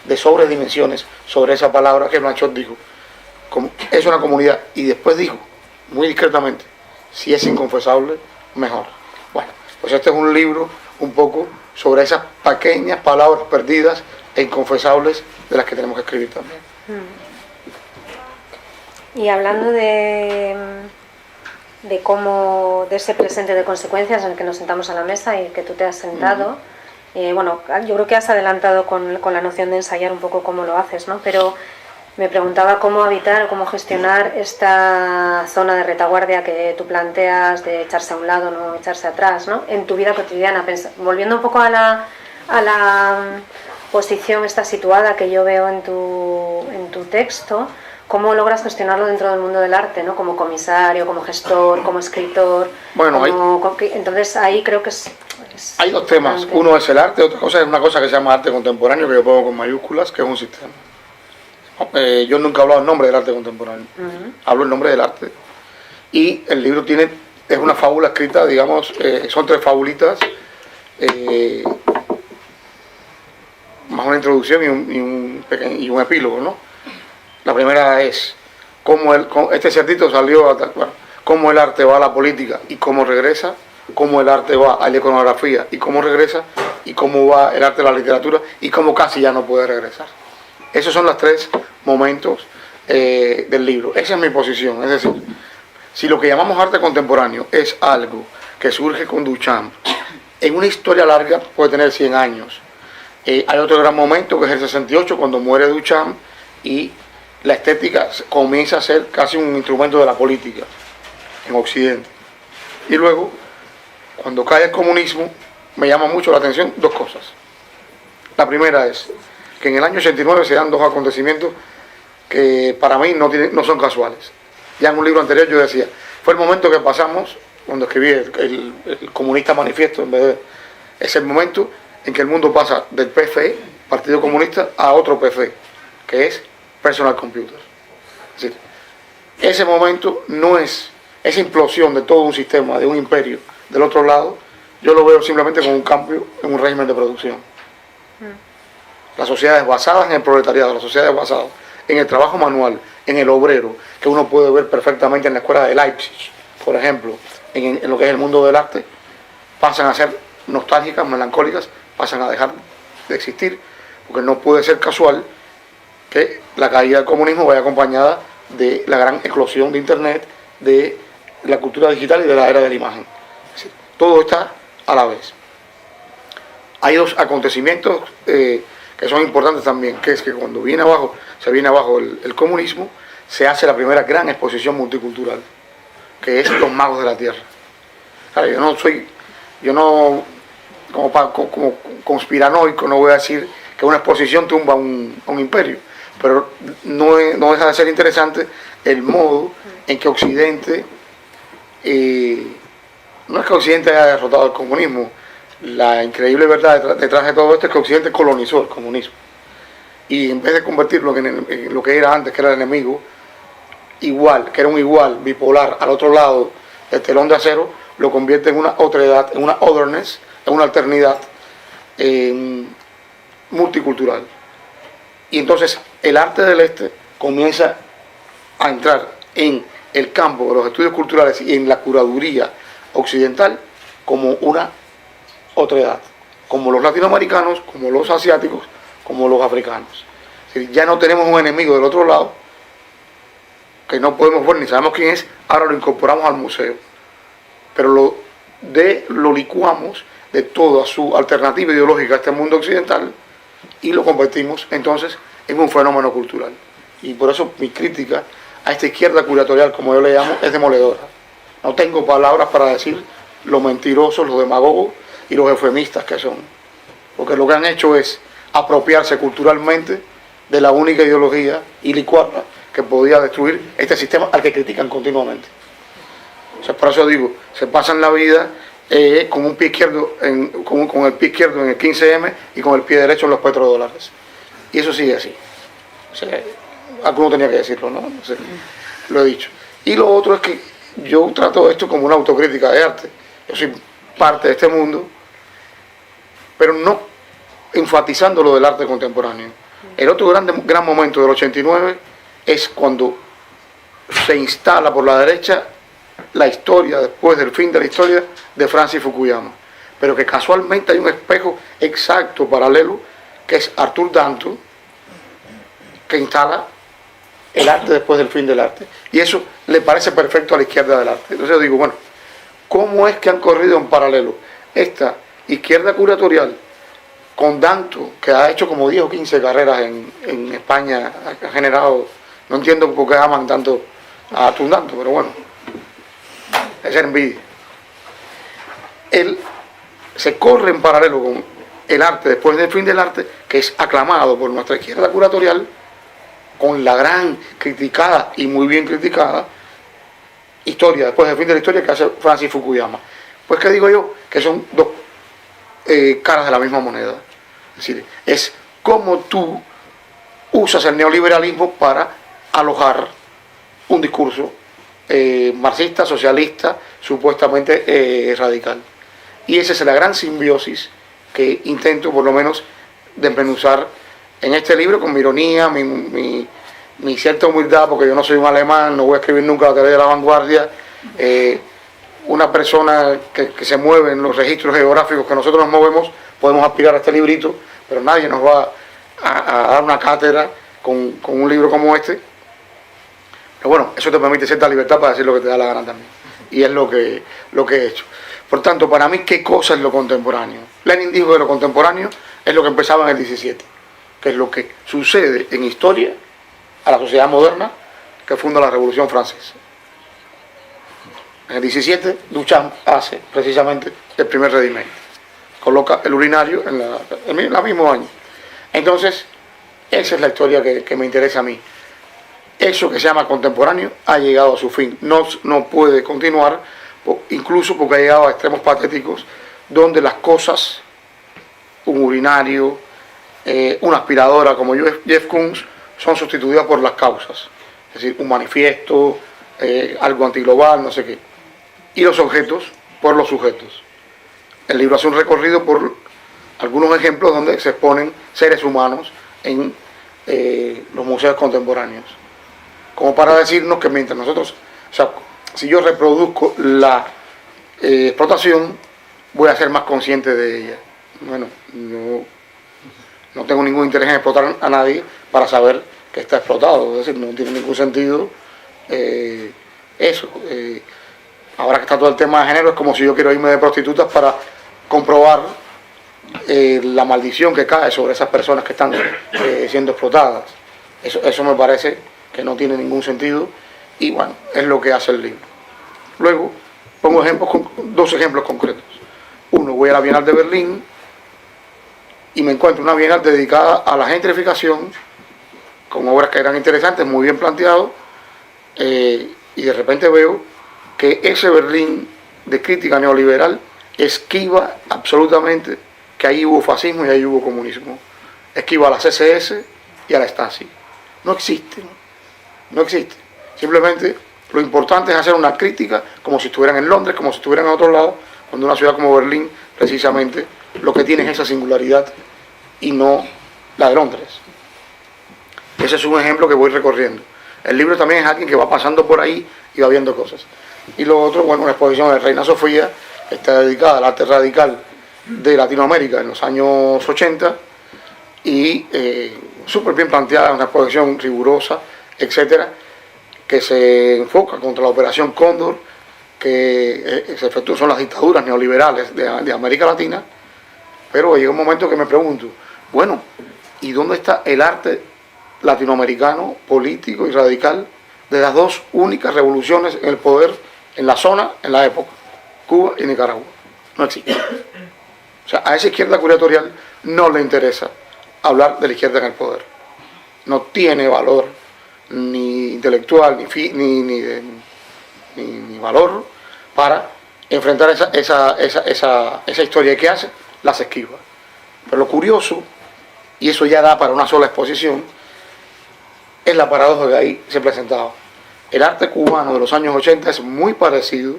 de sobredimensiones sobre esa palabra que Blanchot dijo. Es una comunidad, y después dijo, muy discretamente, si es inconfesable, mejor. Bueno, pues este es un libro un poco sobre esas pequeñas palabras perdidas e inconfesables de las que tenemos que escribir también. Y hablando de cómo, de ese presente de consecuencias en el que nos sentamos a la mesa y que tú te has sentado, bueno, yo creo que has adelantado con la noción de ensayar un poco cómo lo haces, ¿no? Pero me preguntaba cómo habitar, cómo gestionar esta zona de retaguardia que tú planteas, de echarse a un lado, no echarse atrás, ¿no? En tu vida cotidiana, volviendo un poco a la posición esta situada que yo veo en tu texto. ¿Cómo logras gestionarlo dentro del mundo del arte, ¿no? Como comisario, como gestor, como escritor. Bueno, entonces ahí creo que es Hay dos temas, uno es el arte, otra cosa es una cosa que se llama arte contemporáneo, que yo pongo con mayúsculas, que es un sistema. Yo nunca he hablado el nombre del arte contemporáneo, hablo el nombre del arte. Y el libro es una fábula escrita, digamos, son 3 fabulitas, más una introducción y un epílogo, ¿no? La primera es este cerdito salió cómo el arte va a la política y cómo regresa, cómo el arte va a la iconografía y cómo regresa, y cómo va el arte a la literatura y cómo casi ya no puede regresar. Esos son los 3 momentos del libro. Esa es mi posición. Es decir, si lo que llamamos arte contemporáneo es algo que surge con Duchamp, en una historia larga puede tener 100 años. Hay otro gran momento que es el 68, cuando muere Duchamp y la estética comienza a ser casi un instrumento de la política en Occidente. Y luego, cuando cae el comunismo, me llama mucho la atención 2 cosas. La primera es que en el año 89 se dan 2 acontecimientos que para mí no son casuales. Ya en un libro anterior yo decía, fue el momento que pasamos, cuando escribí el Comunista Manifiesto, es el momento en que el mundo pasa del PFE, Partido Comunista, a otro PFE, que es Personal Computer. Es decir, ese momento no es esa implosión de todo un sistema, de un imperio, del otro lado, yo lo veo simplemente como un cambio en un régimen de producción. Las sociedades basadas en el proletariado, las sociedades basadas en el trabajo manual, en el obrero, que uno puede ver perfectamente en la escuela de Leipzig, por ejemplo, en lo que es el mundo del arte, pasan a ser nostálgicas, melancólicas, pasan a dejar de existir, porque no puede ser casual que la caída del comunismo vaya acompañada de la gran eclosión de Internet, de la cultura digital y de la era de la imagen. Es decir, todo está a la vez. Hay 2 acontecimientos que son importantes también, que es que cuando se viene abajo el comunismo, se hace la primera gran exposición multicultural, que es Los Magos de la Tierra. Claro, yo no como conspiranoico, no voy a decir que una exposición tumba a un imperio, pero no deja de ser interesante el modo en que Occidente, no es que Occidente haya derrotado el comunismo, la increíble verdad detrás de todo esto es que Occidente colonizó el comunismo, y en vez de convertirlo en lo que era antes, que era el enemigo, igual, que era un igual bipolar al otro lado del telón de acero, lo convierte en una otredad, en una otherness, en una alternidad multicultural. Y entonces el arte del este comienza a entrar en el campo de los estudios culturales y en la curaduría occidental como una otredad, como los latinoamericanos, como los asiáticos, como los africanos. Es decir, ya no tenemos un enemigo del otro lado que no podemos ver ni sabemos quién es, ahora lo incorporamos al museo, pero lo licuamos de toda su alternativa ideológica a este mundo occidental y lo convertimos entonces en un fenómeno cultural. Y por eso mi crítica a esta izquierda curatorial, como yo le llamo, es demoledora. No tengo palabras para decir lo mentirosos, los demagogos y los eufemistas que son, porque lo que han hecho es apropiarse culturalmente de la única ideología y licuarla que podía destruir este sistema al que critican continuamente. O sea, por eso digo, se pasan la vida con un pie izquierdo con el pie izquierdo en el 15M y con el pie derecho en los petrodólares. Y eso sigue así. O sea, alguno tenía que decirlo, ¿no? O sea, lo he dicho. Y lo otro es que yo trato esto como una autocrítica de arte. Yo soy parte de este mundo, pero no enfatizando lo del arte contemporáneo. El otro gran momento del 89 es cuando se instala por la derecha la historia, después del fin de la historia, de Francis Fukuyama. Pero que casualmente hay un espejo exacto, paralelo, que es Arthur Danto, que instala el arte después del fin del arte. Y eso le parece perfecto a la izquierda del arte. Entonces yo digo, bueno, ¿cómo es que han corrido en paralelo esta izquierda curatorial con Danto, que ha hecho como 10 o 15 carreras en España, ha generado, no entiendo por qué aman tanto a Arthur Danto, pero bueno, es envidia. Él se corre en paralelo con el arte después del fin del arte, que es aclamado por nuestra izquierda curatorial, con la gran criticada y muy bien criticada historia después del fin de la historia que hace Francis Fukuyama. Pues que digo yo, que son dos caras de la misma moneda. Es decir, es cómo tú usas el neoliberalismo para alojar un discurso marxista, socialista, supuestamente radical. Y esa es la gran simbiosis que intento, por lo menos, desmenuzar en este libro con mi ironía, mi cierta humildad, porque yo no soy un alemán, no voy a escribir nunca la teoría de la vanguardia. Una persona que se mueve en los registros geográficos que nosotros nos movemos, podemos aspirar a este librito, pero nadie nos va a dar una cátedra con un libro como este. Pero bueno, eso te permite cierta libertad para decir lo que te da la gana también. Y es lo que he hecho. Por tanto, para mí, ¿qué cosa es lo contemporáneo? Lenin dijo que lo contemporáneo es lo que empezaba en el 17, que es lo que sucede en historia a la sociedad moderna que funda la Revolución Francesa. En el 17, Duchamp hace precisamente el primer ready-made. Coloca el urinario en el mismo año. Entonces, esa es la historia que me interesa a mí. Eso que se llama contemporáneo ha llegado a su fin. No puede continuar, incluso porque ha llegado a extremos patéticos, donde las cosas, un urinario, una aspiradora como Jeff Koons, son sustituidas por las causas. Es decir, un manifiesto, algo antiglobal, no sé qué. Y los objetos por los sujetos. El libro hace un recorrido por algunos ejemplos donde se exponen seres humanos en los museos contemporáneos. Como para decirnos que mientras nosotros, o sea, si yo reproduzco la explotación, voy a ser más consciente de ella. Bueno, no tengo ningún interés en explotar a nadie para saber que está explotado. Es decir, no tiene ningún sentido eso. Ahora que está todo el tema de género, es como si yo quiero irme de prostitutas para comprobar la maldición que cae sobre esas personas que están siendo explotadas. Eso me parece que no tiene ningún sentido y bueno, es lo que hace el libro. Luego pongo dos ejemplos concretos. Uno, voy a la Bienal de Berlín y me encuentro una Bienal dedicada a la gentrificación, con obras que eran interesantes, muy bien planteadas, y de repente veo que ese Berlín de crítica neoliberal esquiva absolutamente que ahí hubo fascismo y ahí hubo comunismo. Esquiva a la CSS y a la Stasi. No existen. No existe. Simplemente lo importante es hacer una crítica como si estuvieran en Londres, como si estuvieran en otro lado, cuando una ciudad como Berlín, precisamente, lo que tiene es esa singularidad y no la de Londres. Ese es un ejemplo que voy recorriendo. El libro también es alguien que va pasando por ahí y va viendo cosas. Y lo otro, bueno, una exposición de Reina Sofía, que está dedicada al arte radical de Latinoamérica en los años 80 y súper bien planteada, una exposición rigurosa, etcétera, que se enfoca contra la Operación Cóndor, que se efectúa, son las dictaduras neoliberales de América Latina. Pero llega un momento que me pregunto, bueno, ¿y dónde está el arte latinoamericano, político y radical de las dos únicas revoluciones en el poder en la zona, en la época, Cuba y Nicaragua? No existe. O sea, a esa izquierda curatorial no le interesa hablar de la izquierda en el poder. No tiene valor ni intelectual, ni valor para enfrentar esa historia. ¿Y qué hace? Las esquiva. Pero lo curioso, y eso ya da para una sola exposición, es la paradoja que ahí se presentaba. El arte cubano de los años 80 es muy parecido,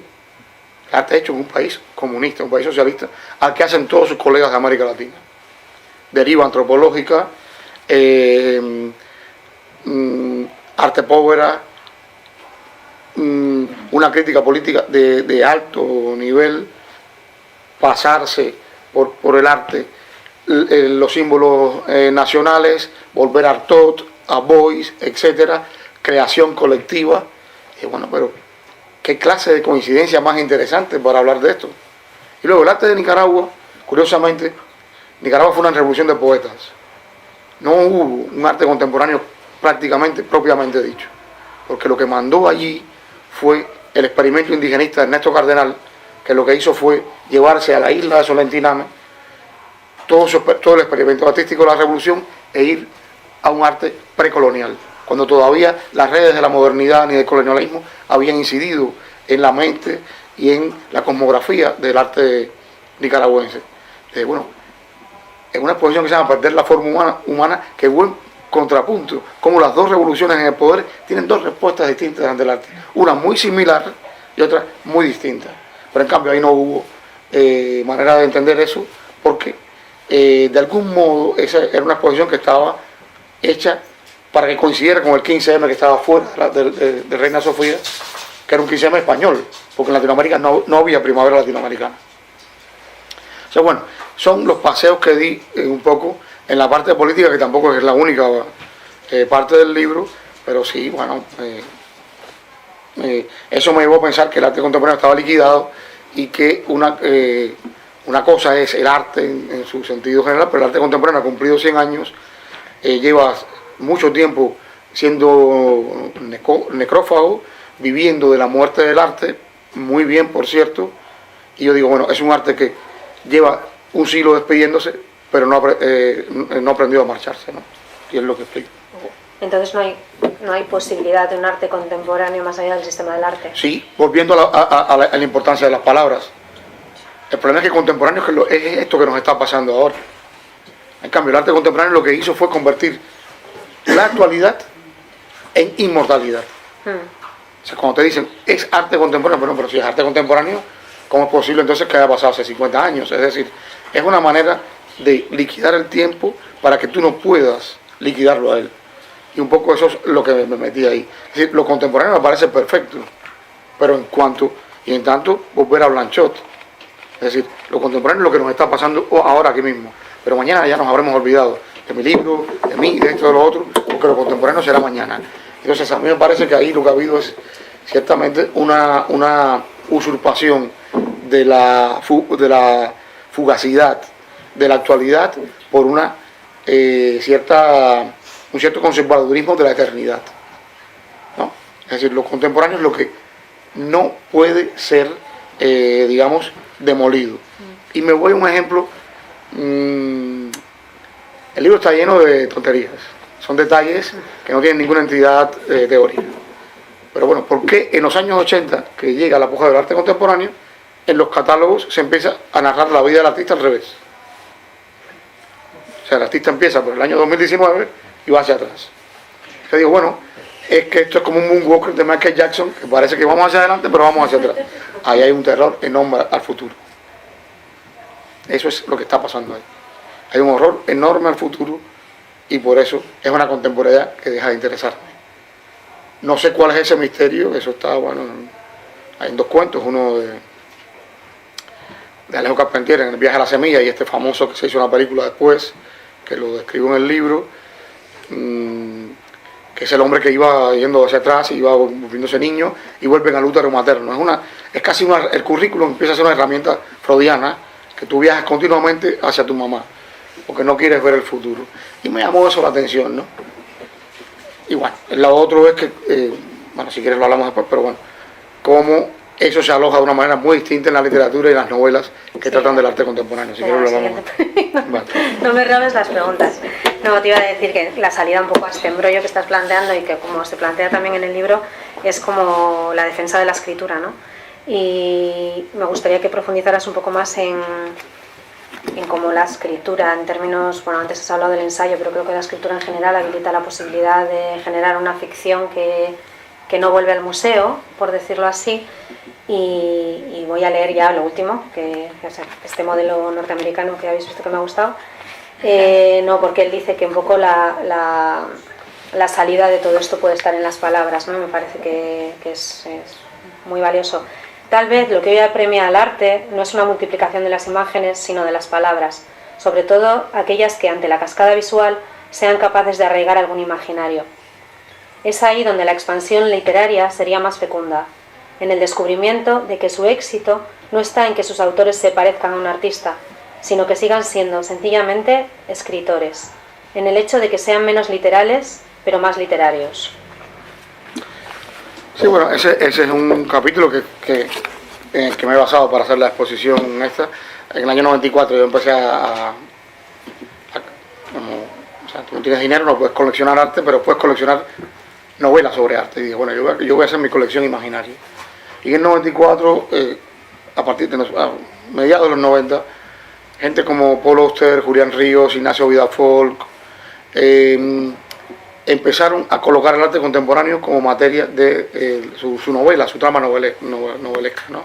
el arte hecho en un país comunista, un país socialista, al que hacen todos sus colegas de América Latina. Deriva antropológica, arte povera, una crítica política de alto nivel, pasarse por el arte, los símbolos nacionales, volver a Artaud, a Boyce, etcétera, creación colectiva. Y bueno, pero qué clase de coincidencia más interesante para hablar de esto. Y luego el arte de Nicaragua, curiosamente, Nicaragua fue una revolución de poetas. No hubo un arte contemporáneo prácticamente, propiamente dicho, porque lo que mandó allí fue el experimento indigenista de Ernesto Cardenal, que lo que hizo fue llevarse a la isla de Solentiname todo el experimento artístico de la revolución e ir a un arte precolonial, cuando todavía las redes de la modernidad ni del colonialismo habían incidido en la mente y en la cosmografía del arte nicaragüense. bueno, en una exposición que se llama Perder la forma humana, que buen contrapunto, como las dos revoluciones en el poder tienen dos respuestas distintas ante el arte, una muy similar y otra muy distinta, pero en cambio ahí no hubo manera de entender eso, porque de algún modo esa era una exposición que estaba hecha para que coincidiera con el 15M que estaba fuera de Reina Sofía, que era un 15M español, porque en Latinoamérica no había primavera latinoamericana. O sea, bueno, son los paseos que di un poco en la parte de política, que tampoco es la única parte del libro, pero sí, bueno, eso me llevó a pensar que el arte contemporáneo estaba liquidado y que una cosa es el arte en su sentido general, pero el arte contemporáneo ha cumplido 100 años, lleva mucho tiempo siendo necrófago, viviendo de la muerte del arte, muy bien por cierto, y yo digo, bueno, es un arte que lleva un siglo despidiéndose, pero no ha aprendido a marcharse, ¿no? Y es lo que explico. Entonces no hay posibilidad de un arte contemporáneo más allá del sistema del arte. Sí, volviendo a la importancia de las palabras. El problema es que contemporáneo es esto que nos está pasando ahora. En cambio, el arte contemporáneo lo que hizo fue convertir la actualidad en inmortalidad. O sea, cuando te dicen, es arte contemporáneo, pero si es arte contemporáneo, ¿cómo es posible entonces que haya pasado hace 50 años? Es decir, es una manera de liquidar el tiempo para que tú no puedas liquidarlo a él. Y un poco eso es lo que me metí ahí. Es decir, lo contemporáneo me parece perfecto, pero en tanto, volver a Blanchot. Es decir, lo contemporáneo es lo que nos está pasando ahora aquí mismo, pero mañana ya nos habremos olvidado de mi libro, de mí, de esto, de lo otro, porque lo contemporáneo será mañana. Entonces a mí me parece que ahí lo que ha habido es ciertamente una usurpación de la fugacidad de la actualidad por un cierto conservadurismo de la eternidad, ¿no? Es decir, lo contemporáneo es lo que no puede ser, digamos, demolido. Y me voy a un ejemplo. El libro está lleno de tonterías, son detalles que no tienen ninguna entidad teórica. Pero bueno, ¿por qué en los años 80, que llega la época del arte contemporáneo, en los catálogos se empieza a narrar la vida del artista al revés? O sea, el artista empieza por el año 2019 y va hacia atrás. Yo digo, bueno, es que esto es como un moonwalker de Michael Jackson, que parece que vamos hacia adelante, pero vamos hacia atrás. Ahí hay un terror enorme al futuro. Eso es lo que está pasando ahí. Hay un horror enorme al futuro y por eso es una contemporaneidad que deja de interesarme. No sé cuál es ese misterio, eso está, bueno, hay dos cuentos, uno de Alejo Carpentier en El viaje a la semilla y este famoso que se hizo una película después, que lo describo en el libro, que es el hombre que iba yendo hacia atrás, iba volviéndose niño y vuelven al útero materno. Es casi el currículum empieza a ser una herramienta freudiana, que tú viajas continuamente hacia tu mamá, porque no quieres ver el futuro. Y me llamó eso la atención, ¿no? Y bueno, lo otro es que, bueno, si quieres lo hablamos después, pero bueno, cómo eso se aloja de una manera muy distinta en la literatura y en las novelas que tratan del arte contemporáneo. Si quieres lo hablamos. Vale. No me robes las preguntas. No, te iba a decir que la salida un poco a este embrollo que estás planteando y que como se plantea también en el libro, es como la defensa de la escritura, ¿no? Y me gustaría que profundizaras un poco más en cómo la escritura, en términos, bueno, antes has hablado del ensayo, pero creo que la escritura en general habilita la posibilidad de generar una ficción que no vuelve al museo, por decirlo así. Y voy a leer ya lo último, que es este modelo norteamericano que habéis visto que me ha gustado. No, porque él dice que un poco la salida de todo esto puede estar en las palabras, ¿no? Me parece que es muy valioso. Tal vez lo que hoy apremia al arte no es una multiplicación de las imágenes, sino de las palabras, sobre todo aquellas que ante la cascada visual sean capaces de arraigar algún imaginario. Es ahí donde la expansión literaria sería más fecunda, en el descubrimiento de que su éxito no está en que sus autores se parezcan a un artista, sino que sigan siendo sencillamente escritores, en el hecho de que sean menos literales, pero más literarios. Sí, bueno, ese es un capítulo en el que me he basado para hacer la exposición esta. En el año 94 yo empecé o sea, tú no tienes dinero, no puedes coleccionar arte, pero puedes coleccionar novelas sobre arte. Y dije, bueno, yo voy a hacer mi colección imaginaria. Y en el 94, a mediados de los 90, gente como Paul Auster, Julián Ríos, Ignacio Vidafolk, empezaron a colocar el arte contemporáneo como materia de su novela, su trama novelesca, ¿no?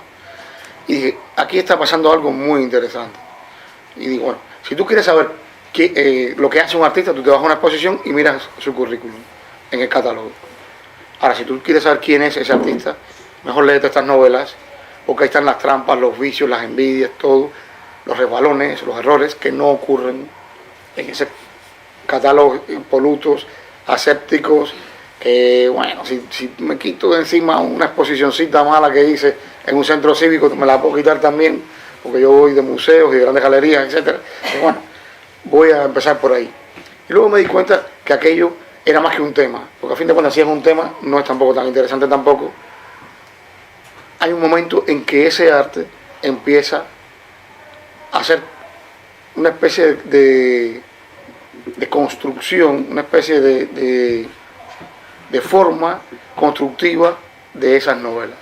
Y dije, aquí está pasando algo muy interesante. Y digo, bueno, si tú quieres saber lo que hace un artista, tú te vas a una exposición y miras su currículum en el catálogo. Ahora, si tú quieres saber quién es ese artista, mejor léete estas novelas, porque ahí están las trampas, los vicios, las envidias, todo, los resbalones, los errores que no ocurren en ese catálogo, impolutos, asépticos, que bueno, si me quito de encima una exposicioncita mala que hice en un centro cívico, me la puedo quitar también, porque yo voy de museos y de grandes galerías, etcétera. Y bueno, voy a empezar por ahí. Y luego me di cuenta que aquello era más que un tema, porque a fin de cuentas si es un tema, no es tampoco tan interesante tampoco. Hay un momento en que ese arte empieza a ser una especie de construcción, una especie de forma constructiva de esas novelas.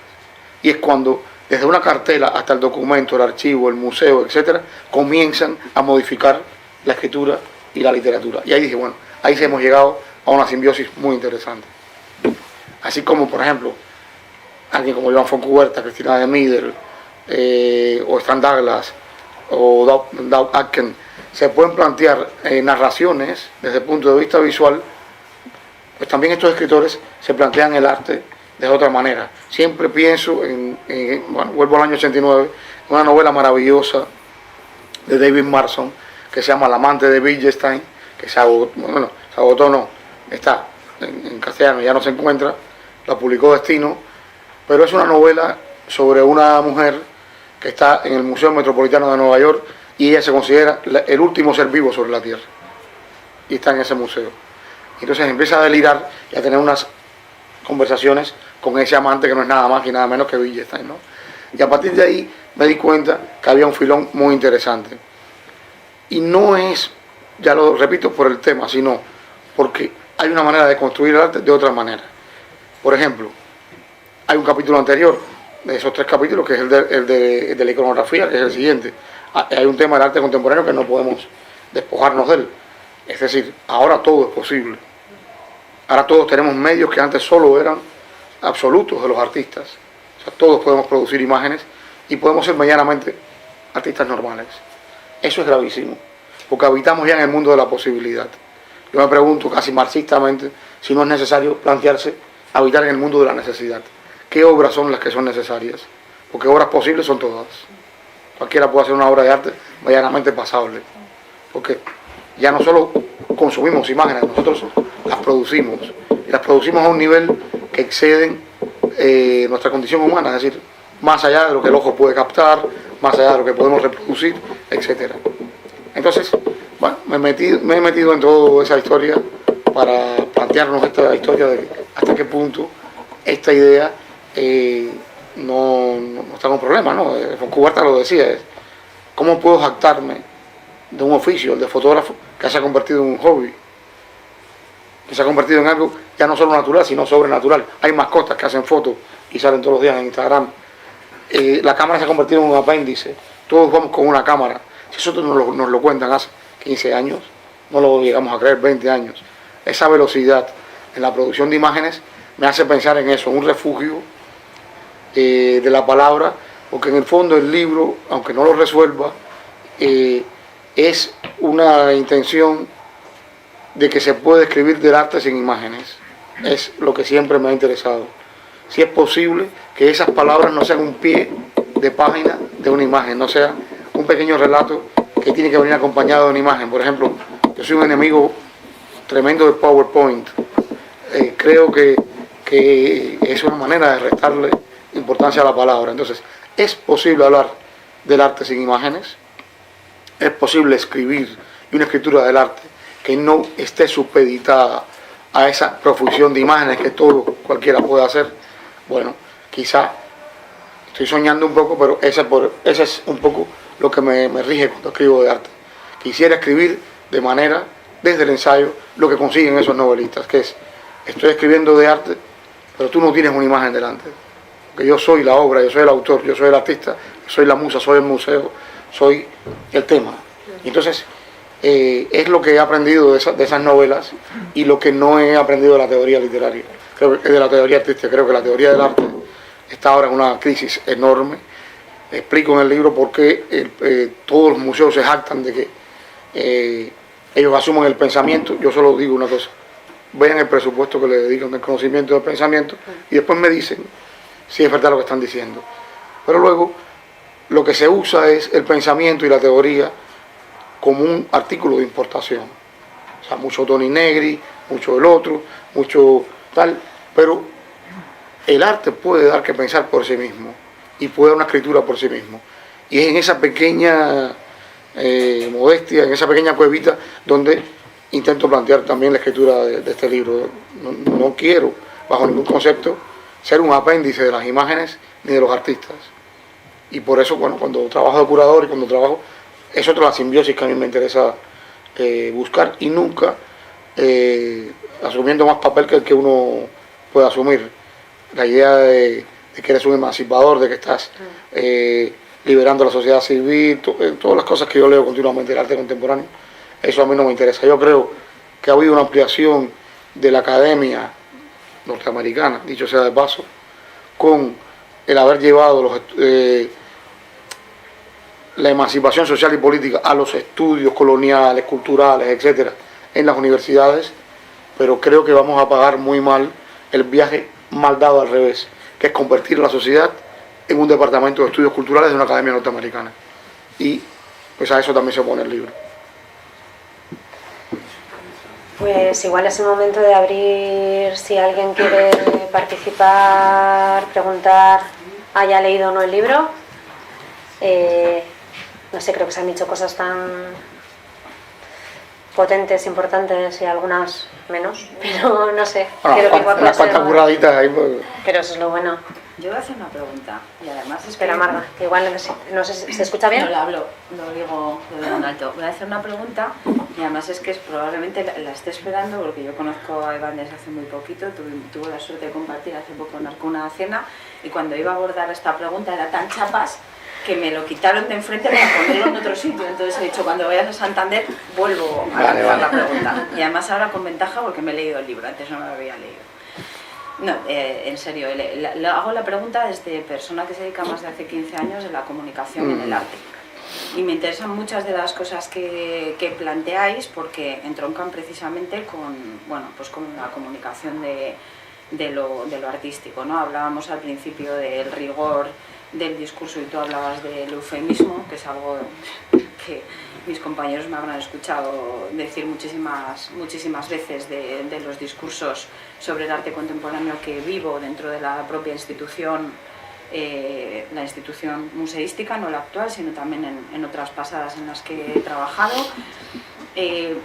Y es cuando, desde una cartela hasta el documento, el archivo, el museo, etcétera, comienzan a modificar la escritura y la literatura. Y ahí dije, bueno, ahí sí hemos llegado a una simbiosis muy interesante. Así como, por ejemplo, alguien como Joan Foncuberta, Cristina de Middel, o Stan Douglas, o Doug Atkin, se pueden plantear narraciones desde el punto de vista visual, pues también estos escritores se plantean el arte de otra manera. Siempre pienso bueno, vuelvo al año 89, en una novela maravillosa de David Marson, que se llama El amante de Wittgenstein, que se agotó no, está en castellano, ya no se encuentra, la publicó Destino, pero es una novela sobre una mujer que está en el Museo Metropolitano de Nueva York y ella se considera el último ser vivo sobre la Tierra y está en ese museo. Entonces empieza a delirar y a tener unas conversaciones con ese amante que no es nada más y nada menos que Wittgenstein, ¿no? Y a partir de ahí me di cuenta que había un filón muy interesante. Y no es, ya lo repito, por el tema, sino porque hay una manera de construir el arte de otra manera. Por ejemplo, hay un capítulo anterior de esos 3 capítulos, que es el de la iconografía, que es el siguiente. Hay un tema del arte contemporáneo que no podemos despojarnos de él. Es decir, ahora todo es posible. Ahora todos tenemos medios que antes solo eran absolutos de los artistas. O sea, todos podemos producir imágenes y podemos ser medianamente artistas normales. Eso es gravísimo, porque habitamos ya en el mundo de la posibilidad. Yo me pregunto casi marxistamente si no es necesario plantearse habitar en el mundo de la necesidad. ¿Qué obras son las que son necesarias? Porque obras posibles son todas. Cualquiera puede hacer una obra de arte medianamente pasable. Porque ya no solo consumimos imágenes, nosotros las producimos. Y las producimos a un nivel que exceden nuestra condición humana, es decir, más allá de lo que el ojo puede captar, más allá de lo que podemos reproducir, etc. Entonces, bueno, me he metido en toda esa historia para plantearnos esta historia de hasta qué punto esta idea no está con problema, ¿no? Foncuberta lo decía, es ¿cómo puedo jactarme de un oficio, el de fotógrafo, que se ha convertido en un hobby? Que se ha convertido en algo ya no solo natural, sino sobrenatural. Hay mascotas que hacen fotos y salen todos los días en Instagram. La cámara se ha convertido en un apéndice. Todos vamos con una cámara. Si eso nos lo cuentan hace 15 años, no lo llegamos a creer, 20 años. Esa velocidad en la producción de imágenes me hace pensar en eso, un refugio de la palabra, porque en el fondo el libro, aunque no lo resuelva, es una intención de que se puede escribir del arte sin imágenes. Es lo que siempre me ha interesado. Si es posible que esas palabras no sean un pie de página de una imagen, no sea un pequeño relato que tiene que venir acompañado de una imagen. Por ejemplo, yo soy un enemigo tremendo de PowerPoint. Creo que es una manera de restarle importancia a la palabra. Entonces, es posible hablar del arte sin imágenes, es posible escribir y una escritura del arte que no esté supeditada a esa profusión de imágenes que cualquiera puede hacer. Bueno, quizá estoy soñando un poco, pero ese es un poco lo que me rige cuando escribo de arte. Quisiera escribir de manera, desde el ensayo, lo que consiguen esos novelistas, que es, estoy escribiendo de arte, pero tú no tienes una imagen delante. Porque yo soy la obra, yo soy el autor, yo soy el artista, yo soy la musa, soy el museo, soy el tema. Y entonces, es lo que he aprendido de esas novelas y lo que no he aprendido de la teoría literaria, de la teoría artística. Creo que la teoría del arte está ahora en una crisis enorme. Explico en el libro por qué todos los museos se jactan de que ellos asumen el pensamiento. Yo solo digo una cosa: vean el presupuesto que le dedican al conocimiento del pensamiento y después me dicen si es verdad lo que están diciendo. Pero luego lo que se usa es el pensamiento y la teoría como un artículo de importación. O sea, mucho Toni Negri, mucho el otro, mucho tal, pero el arte puede dar que pensar por sí mismo y puede dar una escritura por sí mismo. Y es en esa pequeña modestia, en esa pequeña cuevita donde intento plantear también la escritura de este libro. No quiero, bajo ningún concepto, ser un apéndice de las imágenes ni de los artistas. Y por eso, bueno, cuando trabajo de curador y cuando trabajo, es otra la simbiosis que a mí me interesa buscar, y nunca asumiendo más papel que el que uno puede asumir. La idea de que eres un emancipador, de que estás liberando a la sociedad civil, todas las cosas que yo leo continuamente del arte contemporáneo, eso a mí no me interesa. Yo creo que ha habido una ampliación de la academia norteamericana, dicho sea de paso, con el haber llevado la emancipación social y política a los estudios coloniales, culturales, etcétera, en las universidades, pero creo que vamos a pagar muy mal el viaje mal dado al revés, que es convertir la sociedad en un departamento de estudios culturales de una academia norteamericana. Y pues a eso también se opone el libro. Pues igual es el momento de abrir, si alguien quiere participar, preguntar, haya leído o no el libro. No sé, creo que se han dicho cosas tan potentes, importantes y algunas menos, pero no sé. Bueno, creo que igual puede unas ser cuantas curraditas ahí, pues. Pero eso es lo bueno. Yo voy a hacer una pregunta y además Espera, Marga, que igual no sé si se escucha bien. No lo hablo, lo digo en alto. Voy a hacer una pregunta y además es que probablemente la esté esperando porque yo conozco a Iván desde hace muy poquito, tuve la suerte de compartir hace poco una cena y cuando iba a abordar esta pregunta era tan chapas que me lo quitaron de enfrente para ponerlo en otro sitio. Entonces he dicho, cuando vayas a Santander vuelvo a lanzar la pregunta. Y además ahora con ventaja porque me he leído el libro, antes no me lo había leído. No, en serio, hago la pregunta desde persona que se dedica más de hace 15 años en la comunicación en el arte. Y me interesan muchas de las cosas que planteáis porque entroncan precisamente con, bueno, pues con la comunicación de lo artístico, ¿no? Hablábamos al principio del rigor del discurso y tú hablabas del eufemismo, que es algo que mis compañeros me habrán escuchado decir muchísimas veces de los discursos sobre el arte contemporáneo que vivo dentro de la propia institución, la institución museística, no la actual, sino también en otras pasadas en las que he trabajado.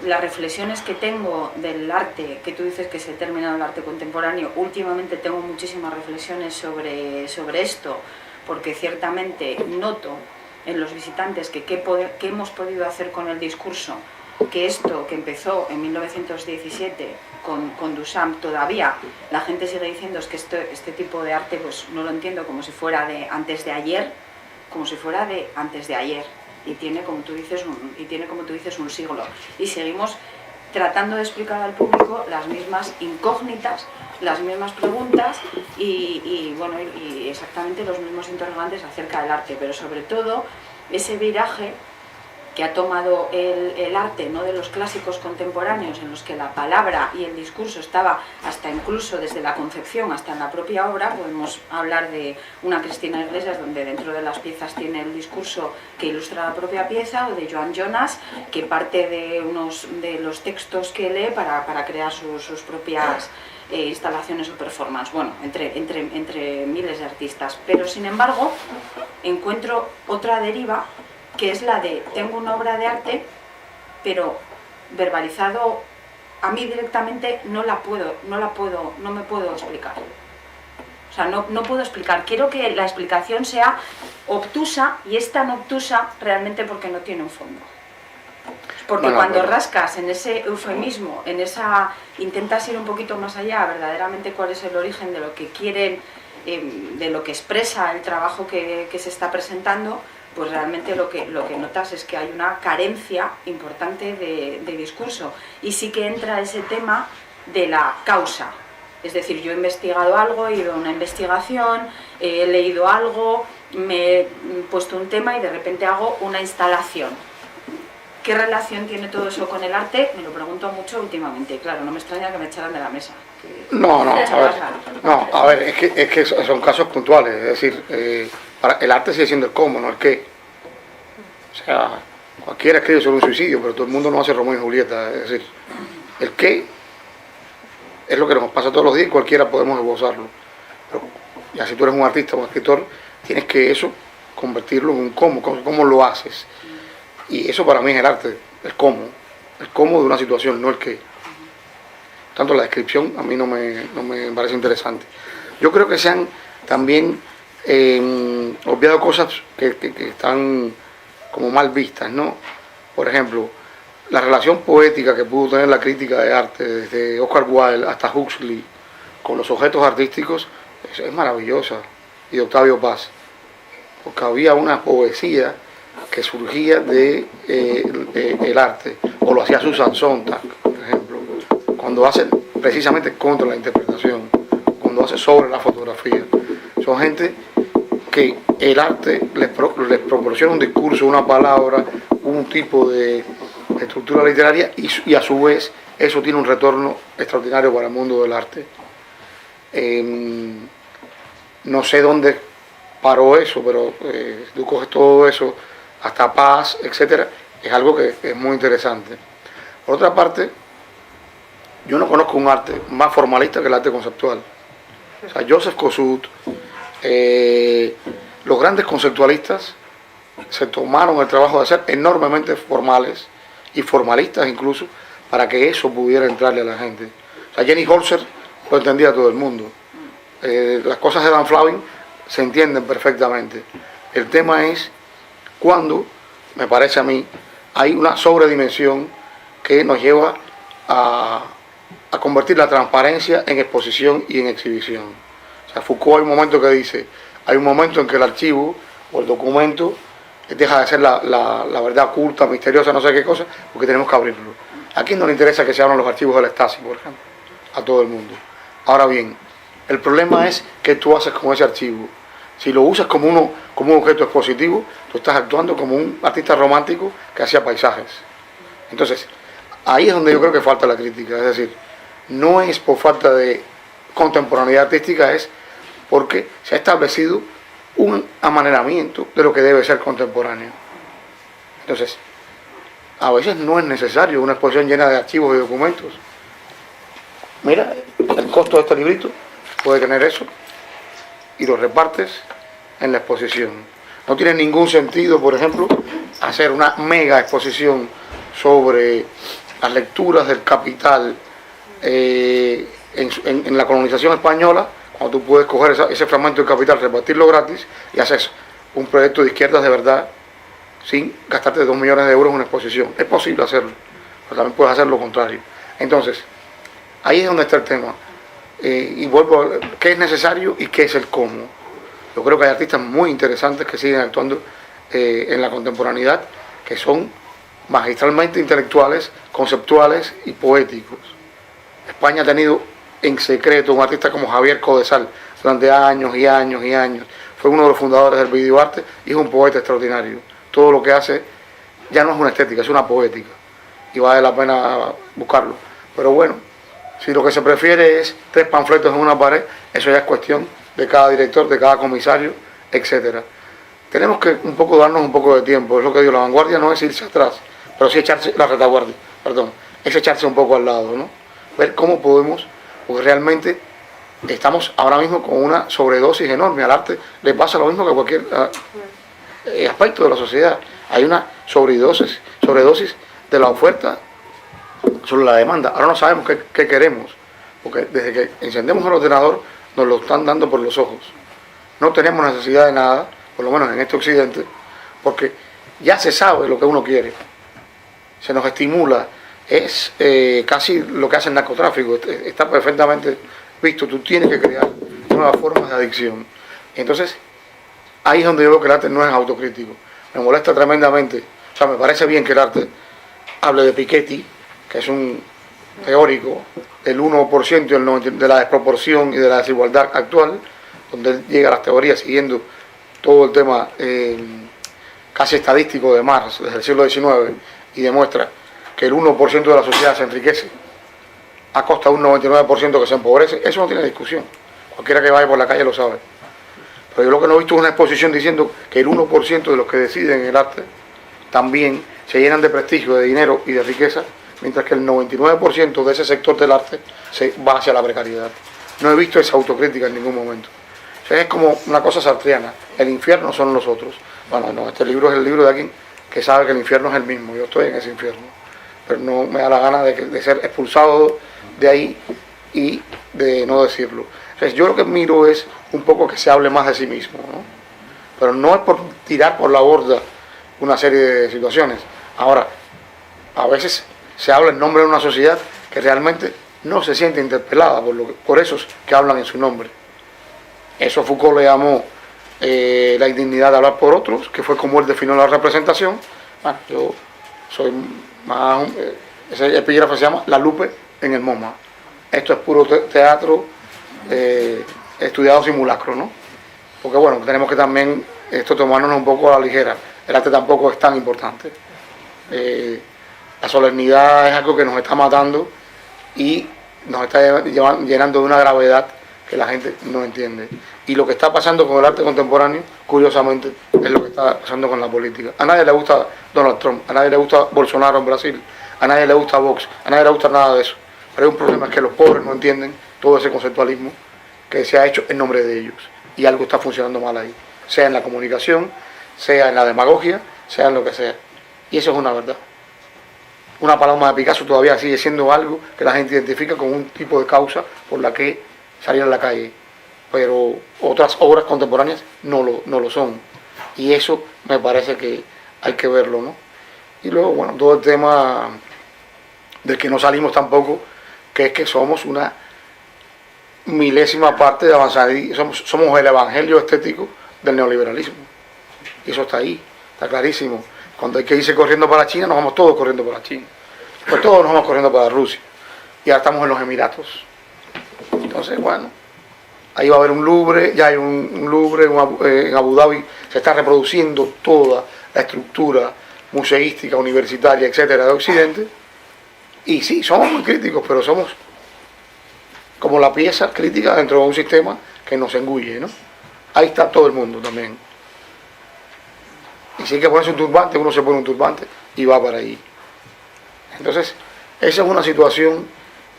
Las reflexiones que tengo del arte, que tú dices que se ha terminado el arte contemporáneo, últimamente tengo muchísimas reflexiones sobre esto, porque ciertamente noto en los visitantes que qué hemos podido hacer con el discurso, que esto que empezó en 1917 con Duchamp, todavía la gente sigue diciendo es que este tipo de arte pues no lo entiendo como si fuera de antes de ayer, y tiene como tú dices un siglo, y seguimos tratando de explicar al público las mismas incógnitas, las mismas preguntas y exactamente los mismos interrogantes acerca del arte, pero sobre todo ese viraje que ha tomado el arte, no de los clásicos contemporáneos en los que la palabra y el discurso estaba hasta incluso desde la concepción hasta en la propia obra. Podemos hablar de una Cristina Iglesias donde dentro de las piezas tiene el discurso que ilustra la propia pieza, o de Joan Jonas que parte de los textos que lee para crear sus propias instalaciones o performance, bueno, entre miles de artistas. Pero sin embargo encuentro otra deriva, que es la de tengo una obra de arte, pero verbalizado a mí directamente no me puedo explicar. O sea, no puedo explicar. Quiero que la explicación sea obtusa, y es tan obtusa realmente porque no tiene un fondo. Porque cuando rascas en ese eufemismo, intentas ir un poquito más allá, verdaderamente cuál es el origen de lo que quieren, de lo que expresa el trabajo que se está presentando, pues realmente lo que notas es que hay una carencia importante de discurso. Y sí que entra ese tema de la causa. Es decir, yo he investigado algo, he ido a una investigación, he leído algo, me he puesto un tema y de repente hago una instalación. ¿Qué relación tiene todo eso con el arte? Me lo pregunto mucho últimamente. Claro, no me extraña que me echaran de la mesa. A ver, es que son casos puntuales. Es decir, el arte sigue siendo el cómo, no el qué. O sea, cualquiera escribe sobre un suicidio, pero todo el mundo no hace Romeo y Julieta. Es decir, el qué es lo que nos pasa todos los días y cualquiera podemos esbozarlo. Pero ya si tú eres un artista o un escritor, tienes que eso convertirlo en un cómo lo haces. Y eso para mí es el arte, el cómo de una situación, no el qué. Tanto la descripción a mí no me parece interesante. Yo creo que se han también obviado cosas que están como mal vistas, ¿no? Por ejemplo, la relación poética que pudo tener la crítica de arte, desde Oscar Wilde hasta Huxley, con los objetos artísticos, es maravillosa. Y de Octavio Paz, porque había una poesía que surgía de el arte, o lo hacía Susan Sontag, por ejemplo, cuando hace precisamente contra la interpretación, cuando hace sobre la fotografía. Son gente que el arte les proporciona un discurso, una palabra, un tipo de estructura literaria y a su vez eso tiene un retorno extraordinario para el mundo del arte. No sé dónde paró eso, pero tú coges todo eso, hasta Paz, etcétera, es algo que es muy interesante. Por otra parte, yo no conozco un arte más formalista que el arte conceptual. O sea, Joseph Kosuth, los grandes conceptualistas se tomaron el trabajo de ser enormemente formales y formalistas incluso para que eso pudiera entrarle a la gente. O sea, Jenny Holzer lo entendía todo el mundo. Las cosas de Dan Flavin se entienden perfectamente. El tema es cuando, me parece a mí, hay una sobredimensión que nos lleva a convertir la transparencia en exposición y en exhibición. O sea, Foucault hay un momento que dice, hay un momento en que el archivo o el documento deja de ser la verdad oculta, misteriosa, no sé qué cosa, porque tenemos que abrirlo. ¿A quién no le interesa que se abran los archivos de la Stasi, por ejemplo? A todo el mundo. Ahora bien, el problema es qué tú haces con ese archivo. Si lo usas como un objeto expositivo, tú estás actuando como un artista romántico que hacía paisajes. Entonces, ahí es donde yo creo que falta la crítica. Es decir, no es por falta de contemporaneidad artística, es porque se ha establecido un amaneramiento de lo que debe ser contemporáneo. Entonces, a veces no es necesario una exposición llena de archivos y documentos. Mira, el costo de este librito puede tener eso y lo repartes en la exposición. No tiene ningún sentido, por ejemplo, hacer una mega exposición sobre las lecturas del Capital en la colonización española, cuando tú puedes coger ese fragmento del Capital, repartirlo gratis y haces un proyecto de izquierdas de verdad sin gastarte 2 millones de euros en una exposición. Es posible hacerlo, pero también puedes hacer lo contrario. Entonces, ahí es donde está el tema. Y vuelvo a qué es necesario y qué es el cómo. Yo creo que hay artistas muy interesantes que siguen actuando en la contemporaneidad, que son magistralmente intelectuales, conceptuales y poéticos. España ha tenido en secreto un artista como Javier Codesal durante años y años y años. Fue uno de los fundadores del videoarte y es un poeta extraordinario. Todo lo que hace ya no es una estética, es una poética y vale la pena buscarlo. Pero bueno, si lo que se prefiere es 3 panfletos en una pared, eso ya es cuestión de cada director, de cada comisario, etcétera. Tenemos que darnos un poco de tiempo. Es lo que digo, la vanguardia no es irse atrás, pero sí echarse la retaguardia, es echarse un poco al lado, ¿no? Ver cómo podemos, porque realmente estamos ahora mismo con una sobredosis enorme. Al arte le pasa lo mismo que a cualquier aspecto de la sociedad. Hay una sobredosis de la oferta sobre la demanda. Ahora no sabemos qué queremos, porque desde que encendemos el ordenador nos lo están dando por los ojos. No tenemos necesidad de nada, por lo menos en este occidente, porque ya se sabe lo que uno quiere. Se nos estimula. Es casi lo que hace el narcotráfico. Está perfectamente visto. Tú tienes que crear nuevas formas de adicción. Entonces, ahí es donde yo veo que el arte no es autocrítico. me molesta tremendamente. O sea, me parece bien que el arte hable de Piketty, que es un teórico del 1% y el 90% de la desproporción y de la desigualdad actual, donde él llega a las teorías siguiendo todo el tema casi estadístico de Marx desde el siglo XIX y demuestra que el 1% de la sociedad se enriquece a costa de un 99% que se empobrece. Eso no tiene discusión. Cualquiera que vaya por la calle lo sabe. Pero yo lo que no he visto es una exposición diciendo que el 1% de los que deciden en el arte también se llenan de prestigio, de dinero y de riqueza, mientras que el 99% de ese sector del arte se va hacia la precariedad. No he visto esa autocrítica en ningún momento. O sea, es como una cosa sartreana. El infierno son los otros. Bueno, no, este libro es el libro de alguien que sabe que el infierno es el mismo. Yo estoy en ese infierno. Pero no me da la gana de ser expulsado de ahí y de no decirlo. O sea, yo lo que miro es un poco que se hable más de sí mismo, ¿no? Pero no es por tirar por la borda una serie de situaciones. Ahora, a veces se habla en nombre de una sociedad que realmente no se siente interpelada por esos que hablan en su nombre. Eso Foucault le llamó la indignidad de hablar por otros, que fue como él definió la representación. Bueno, yo soy más... ese epígrafe se llama La Lupe en el MoMA. Esto es puro teatro estudiado simulacro, ¿no? Porque bueno, tenemos que también esto tomárnoslo un poco a la ligera. El arte tampoco es tan importante. La solemnidad es algo que nos está matando y nos está llenando de una gravedad que la gente no entiende. Y lo que está pasando con el arte contemporáneo, curiosamente, es lo que está pasando con la política. A nadie le gusta Donald Trump, a nadie le gusta Bolsonaro en Brasil, a nadie le gusta Vox, a nadie le gusta nada de eso. Pero hay un problema, es que los pobres no entienden todo ese conceptualismo que se ha hecho en nombre de ellos. Y algo está funcionando mal ahí, sea en la comunicación, sea en la demagogia, sea en lo que sea. Y eso es una verdad. Una paloma de Picasso todavía sigue siendo algo que la gente identifica con un tipo de causa por la que salir a la calle. Pero otras obras contemporáneas no lo son. Y eso me parece que hay que verlo, ¿no? Y luego, bueno, todo el tema del que no salimos tampoco, que es que somos una milésima parte de avanzar. Somos el evangelio estético del neoliberalismo. Y eso está ahí, está clarísimo. Cuando hay que irse corriendo para China, nos vamos todos corriendo para China. Pues todos nos vamos corriendo para Rusia. Y ahora estamos en los Emiratos. Entonces, bueno, ahí va a haber un Louvre, ya hay un Louvre en Abu Dhabi. Se está reproduciendo toda la estructura museística, universitaria, etcétera, de Occidente. Y sí, somos muy críticos, pero somos como la pieza crítica dentro de un sistema que nos engulle, ¿no? Ahí está todo el mundo también. Y si hay que ponerse un turbante, uno se pone un turbante y va para ahí. Entonces, esa es una situación.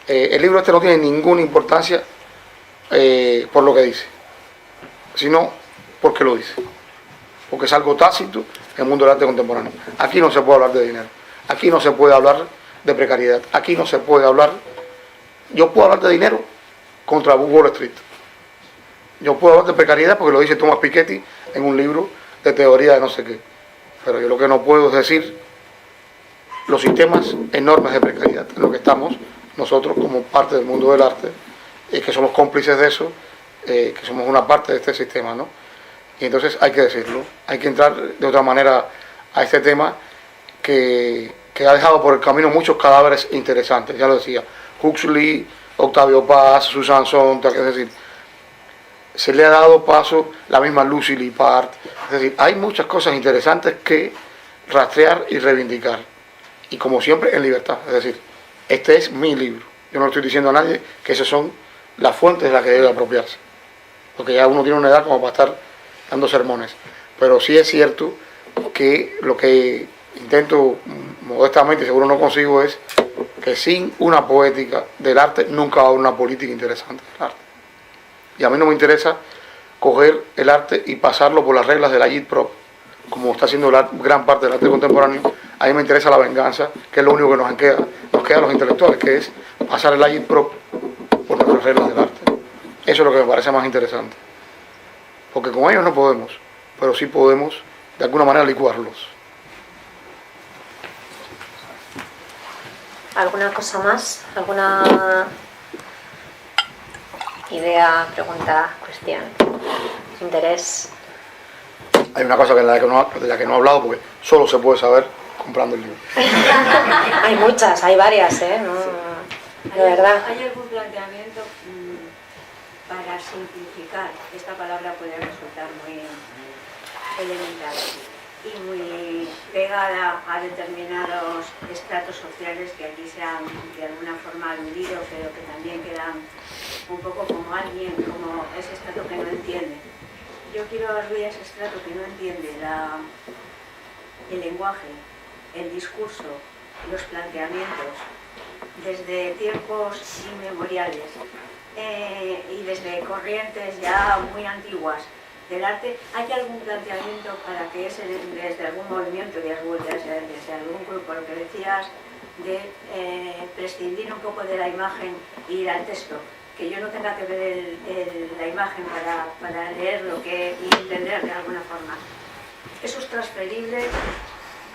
El libro este no tiene ninguna importancia por lo que dice, sino porque lo dice. Porque es algo tácito en el mundo del arte contemporáneo. Aquí no se puede hablar de dinero. Aquí no se puede hablar de precariedad. Aquí no se puede hablar... Yo puedo hablar de dinero contra Wall Street. Yo puedo hablar de precariedad porque lo dice Thomas Piketty en un libro de teoría de no sé qué. Pero yo lo que no puedo es decir los sistemas enormes de precariedad en lo que estamos nosotros como parte del mundo del arte, que somos cómplices de eso, que somos una parte de este sistema, ¿no? Y entonces hay que decirlo, hay que entrar de otra manera a este tema que ha dejado por el camino muchos cadáveres interesantes, ya lo decía, Huxley, Octavio Paz, Susan Sontag, es decir, se le ha dado paso la misma Lucy Lippard, es decir, hay muchas cosas interesantes que rastrear y reivindicar, y como siempre en libertad, es decir, este es mi libro, yo no le estoy diciendo a nadie que esas son las fuentes de las que debe apropiarse, porque ya uno tiene una edad como para estar dando sermones, pero sí es cierto que lo que intento modestamente, seguro no consigo, es que sin una poética del arte nunca va a haber una política interesante del arte. Y a mí no me interesa coger el arte y pasarlo por las reglas del agitprop, como está haciendo gran parte del arte contemporáneo. A mí me interesa la venganza, que es lo único que nos queda a los intelectuales, que es pasar el agitprop por nuestras reglas del arte. Eso es lo que me parece más interesante. Porque con ellos no podemos, pero sí podemos de alguna manera licuarlos. ¿Alguna cosa más? ¿Alguna idea, pregunta, cuestión, interés? hay una cosa de la que no he hablado, porque solo se puede saber comprando el libro. Hay muchas, hay varias, ¿eh? No, de verdad. ¿Hay algún planteamiento para simplificar? Esta palabra puede resultar muy elemental y muy pegada a determinados estratos sociales que aquí se han de alguna forma aludido, pero que también quedan un poco como alguien, como ese estrato que no entiende. Yo quiero aludir a ese estrato que no entiende el lenguaje, el discurso, los planteamientos, desde tiempos inmemoriales y desde corrientes ya muy antiguas del arte. ¿Hay algún planteamiento para que desde algún movimiento, desde algún grupo, lo que decías, de prescindir un poco de la imagen y ir al texto? Que yo no tenga que ver la imagen para leerlo y entender de alguna forma. ¿Eso es transferible?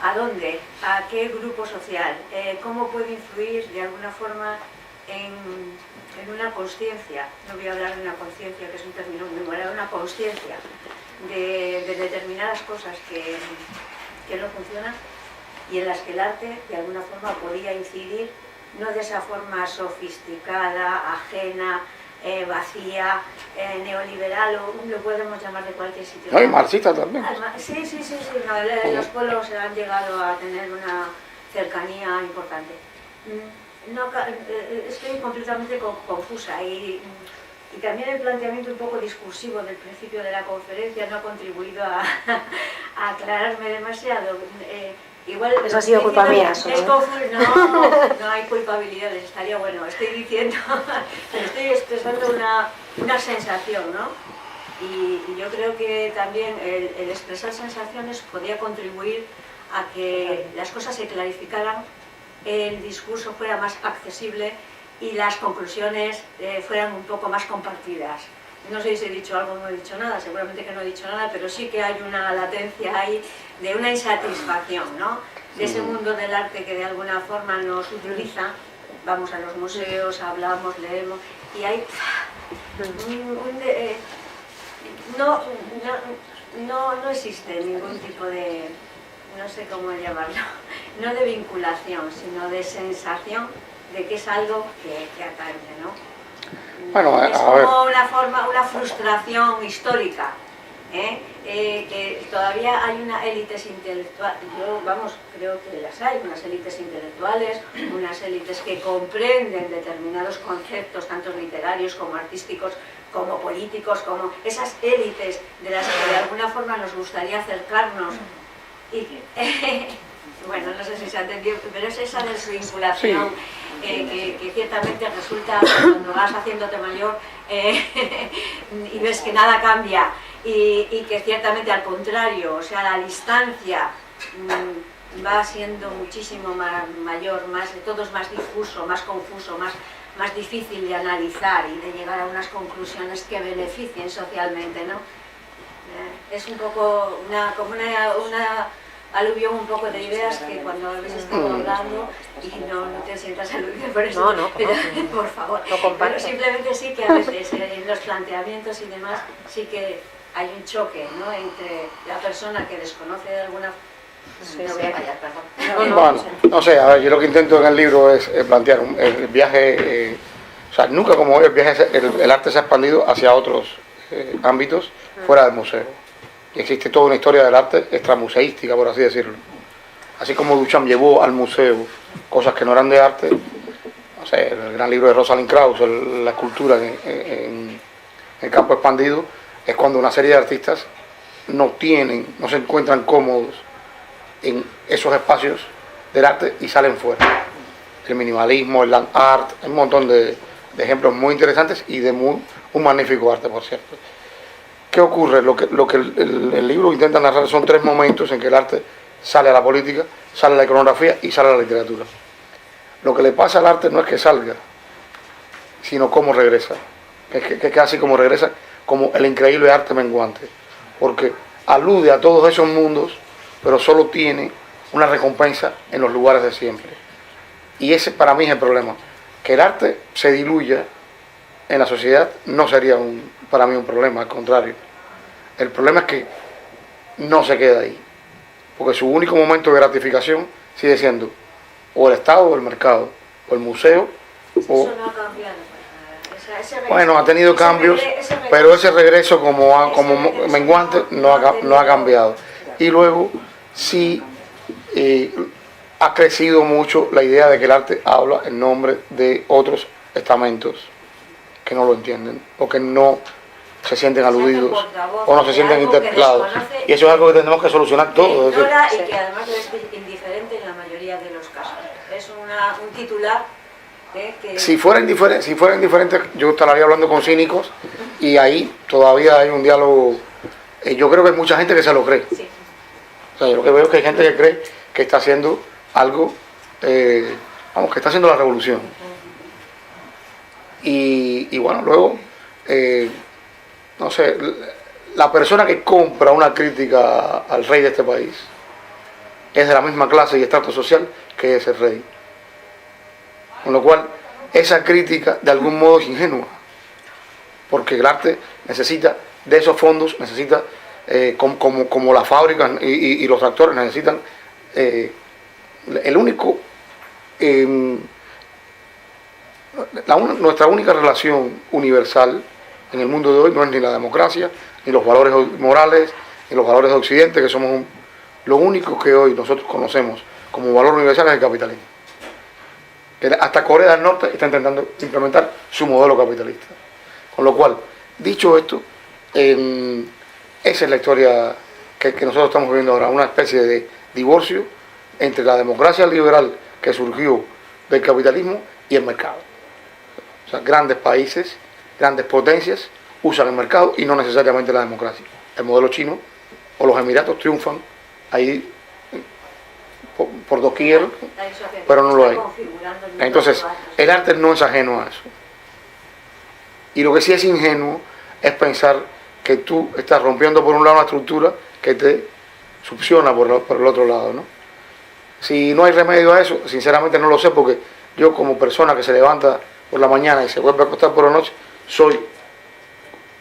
¿A dónde? ¿A qué grupo social? ¿Cómo puede influir de alguna forma en una consciencia? No voy a hablar de una conciencia, que es un término muy moral, una consciencia de determinadas cosas que no funcionan y en las que el arte de alguna forma podía incidir, no de esa forma sofisticada, ajena, vacía, neoliberal, o lo podemos llamar de cualquier sitio. No, y marxista también. Sí, no, los pueblos han llegado a tener una cercanía importante. No, estoy completamente confusa y también el planteamiento un poco discursivo del principio de la conferencia no ha contribuido a aclararme demasiado. Igual eso ha sido culpa mía. No hay culpabilidades, estaría bueno. Estoy diciendo, estoy expresando una sensación, ¿no? Y yo creo que también el expresar sensaciones podría contribuir a que las cosas se clarificaran, el discurso fuera más accesible y las conclusiones fueran un poco más compartidas. No sé si he dicho algo o no he dicho nada, seguramente que no he dicho nada, pero sí que hay una latencia ahí de una insatisfacción, ¿no? De ese mundo del arte que de alguna forma nos utiliza. Vamos a los museos, hablamos, leemos, y hay no existe ningún tipo de, no sé cómo llamarlo, no de vinculación, sino de sensación de que es algo que atañe, ¿no? Bueno, es como una frustración histórica, que todavía hay una élites intelectual, creo que las hay, unas élites intelectuales, unas élites que comprenden determinados conceptos, tanto literarios como artísticos, como políticos, como esas élites de las que de alguna forma nos gustaría acercarnos. Y bueno, no sé si se ha entendido, pero es esa desvinculación. Sí. Que ciertamente resulta, cuando vas haciéndote mayor y ves que nada cambia y que ciertamente al contrario, o sea, la distancia va siendo muchísimo mayor, todo es más difuso, más confuso, más difícil de analizar y de llegar a unas conclusiones que beneficien socialmente, ¿no? Es un poco como una aluvión un poco de ideas que cuando habéis estado hablando y no te sientas aludido por eso, pero, por favor, pero simplemente sí que a veces en los planteamientos y demás sí que hay un choque, ¿no? Entre la persona que desconoce de alguna forma. No voy a callar, perdón. Bueno, no sé, a ver, yo lo que intento en el libro es plantear el viaje, o sea, nunca como hoy el arte se ha expandido hacia otros ámbitos fuera del museo. Y existe toda una historia del arte extramuseística, por así decirlo. Así como Duchamp llevó al museo cosas que no eran de arte, no sé, el gran libro de Rosalind Krauss, la escultura en el campo expandido, es cuando una serie de artistas no se encuentran cómodos en esos espacios del arte y salen fuera. El minimalismo, el land art, un montón de ejemplos muy interesantes y de un magnífico arte, por cierto. ¿Qué ocurre? Lo que el libro intenta narrar son 3 momentos en que el arte sale a la política, sale a la iconografía y sale a la literatura. Lo que le pasa al arte no es que salga, sino cómo regresa. Que casi como regresa, como el increíble arte menguante. Porque alude a todos esos mundos, pero solo tiene una recompensa en los lugares de siempre. Y ese para mí es el problema. Que el arte se diluya en la sociedad no sería para mí un problema, al contrario. El problema es que no se queda ahí. Porque su único momento de gratificación sigue siendo o el Estado o el mercado, o el museo, o... Eso no ha cambiado. Bueno, ha tenido cambios, pero ese regreso como menguante no ha cambiado. Y luego sí ha crecido mucho la idea de que el arte habla en nombre de otros estamentos que no lo entienden o que no se sienten aludidos o no se sienten interpelados. Y eso es algo que tenemos que solucionar todos. Y que además es indiferente en la mayoría de los casos. Es un titular que... Si fuera indiferente, yo estaría hablando con cínicos y ahí todavía hay un diálogo. Yo creo que hay mucha gente que se lo cree. Sí. O sea, yo lo que veo es que hay gente que cree que está haciendo algo, que está haciendo la revolución. Y bueno, luego, no sé, la persona que compra una crítica al rey de este país es de la misma clase y estrato social que ese rey. Con lo cual, esa crítica de algún modo es ingenua, porque el arte necesita de esos fondos, necesita, como las fábricas y los tractores necesitan, nuestra única relación universal en el mundo de hoy no es ni la democracia, ni los valores morales, ni los valores de Occidente, que somos lo único que hoy nosotros conocemos como valor universal es el capitalismo. Hasta Corea del Norte está intentando implementar su modelo capitalista. Con lo cual, dicho esto, esa es la historia que nosotros estamos viviendo ahora, una especie de divorcio entre la democracia liberal que surgió del capitalismo y el mercado. O sea, grandes países, grandes potencias usan el mercado y no necesariamente la democracia. El modelo chino o los Emiratos triunfan ahí por doquier, pero no lo hay. Entonces, el arte no es ajeno a eso. Y lo que sí es ingenuo es pensar que tú estás rompiendo por un lado una estructura que te succiona por el otro lado, ¿no? Si no hay remedio a eso, sinceramente no lo sé, porque yo como persona que se levanta por la mañana y se vuelve a acostar por la noche, soy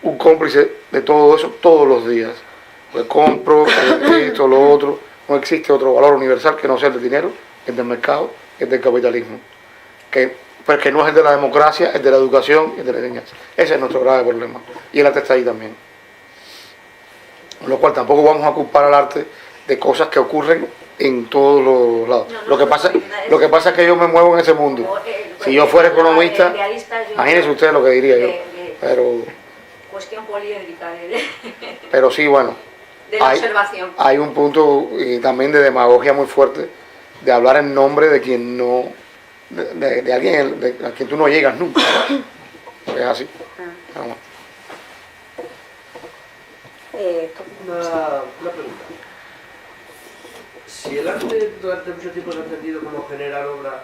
un cómplice de todo eso todos los días. Pues compro esto, lo otro. No existe otro valor universal que no sea el del dinero, el del mercado, el del capitalismo. Porque no es el de la democracia, el de la educación y el de la enseñanza. Ese es nuestro grave problema. Y el arte está ahí también. Con lo cual tampoco vamos a culpar al arte de cosas que ocurren en todos los lados. Lo que pasa es que yo me muevo en ese mundo. Si yo fuera economista, imagínense ustedes lo que diría yo. Pero, cuestión poliédrica pero sí, bueno. De la observación. Hay un punto también de demagogia muy fuerte, de hablar en nombre de quien no, de alguien a quien tú no llegas nunca. Es así. Vamos. Una pregunta. Si el arte durante mucho tiempo se ha entendido como generar obra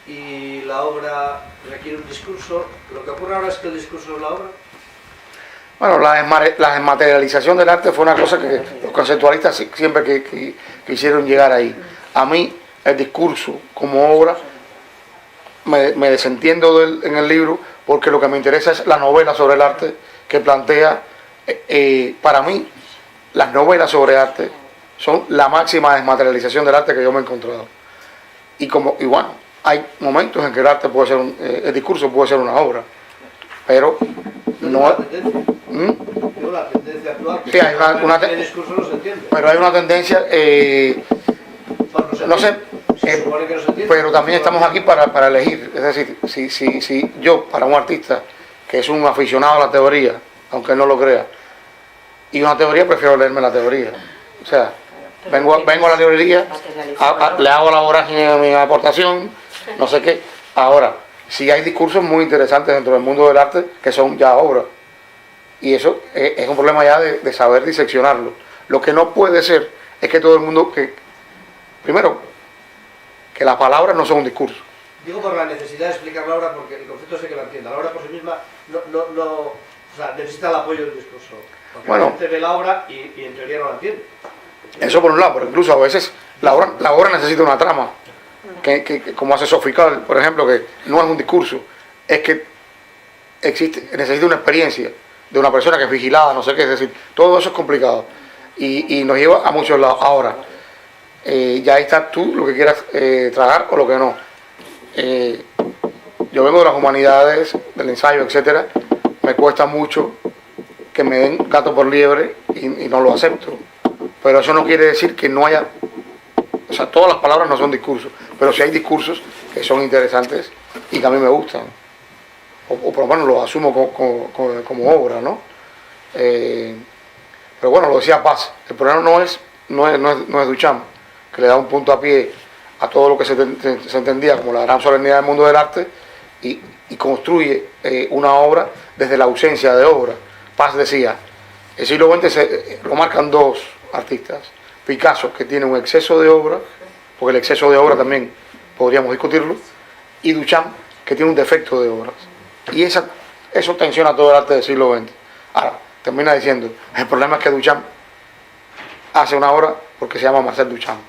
y la obra requiere un discurso, lo que ocurre ahora es que el discurso es la obra. Bueno, la desmaterialización del arte fue una cosa que los conceptualistas siempre quisieron llegar ahí. A mí, el discurso como obra, me desentiendo en el libro, porque lo que me interesa es la novela sobre el arte que plantea, para mí, las novelas sobre arte son la máxima desmaterialización del arte que yo me he encontrado. Y bueno, hay momentos en que el arte puede ser el discurso puede ser una obra, pero no. La tendencia actual, sí, hay el discurso no se entiende. Pero hay una tendencia, no sé, pero también estamos aquí para elegir. Es decir, si yo, para un artista que es un aficionado a la teoría, aunque no lo crea, y una teoría, prefiero leerme la teoría. O sea, vengo a la librería, le hago la vorágine a mi aportación, no sé qué. Ahora, sí hay discursos muy interesantes dentro del mundo del arte que son ya obras. Y eso es un problema ya de saber diseccionarlo. Lo que no puede ser es que todo el mundo, primero, que las palabras no son un discurso. Digo por la necesidad de explicar la obra, porque el concepto sé que la entienda. La obra por sí misma o sea, necesita el apoyo del discurso. Porque la gente ve la obra y en teoría no la entiende. Eso por un lado, pero incluso a veces la obra necesita una trama. Que como hace Sofical, por ejemplo, que no es un discurso, es que necesita una experiencia de una persona que es vigilada, no sé qué, es decir, todo eso es complicado. y nos lleva a muchos lados. Ahora, ya ahí está tú lo que quieras tragar o lo que no. Yo vengo de las humanidades, del ensayo, etcétera. Me cuesta mucho que me den gato por liebre y no lo acepto. Pero eso no quiere decir que no haya... O sea, todas las palabras no son discursos, pero sí hay discursos que son interesantes y que a mí me gustan. O por lo menos los asumo como obra, ¿no? Pero bueno, lo decía Paz, el problema no es Duchamp, que le da un punto a pie a todo lo que se entendía como la gran solemnidad del mundo del arte y construye una obra desde la ausencia de obra. Paz decía, el siglo XX lo marcan dos artistas, Picasso, que tiene un exceso de obra, porque el exceso de obra también podríamos discutirlo, y Duchamp, que tiene un defecto de obras. Y eso tensiona todo el arte del siglo XX. Ahora, termina diciendo, el problema es que Duchamp hace una obra porque se llama Marcel Duchamp.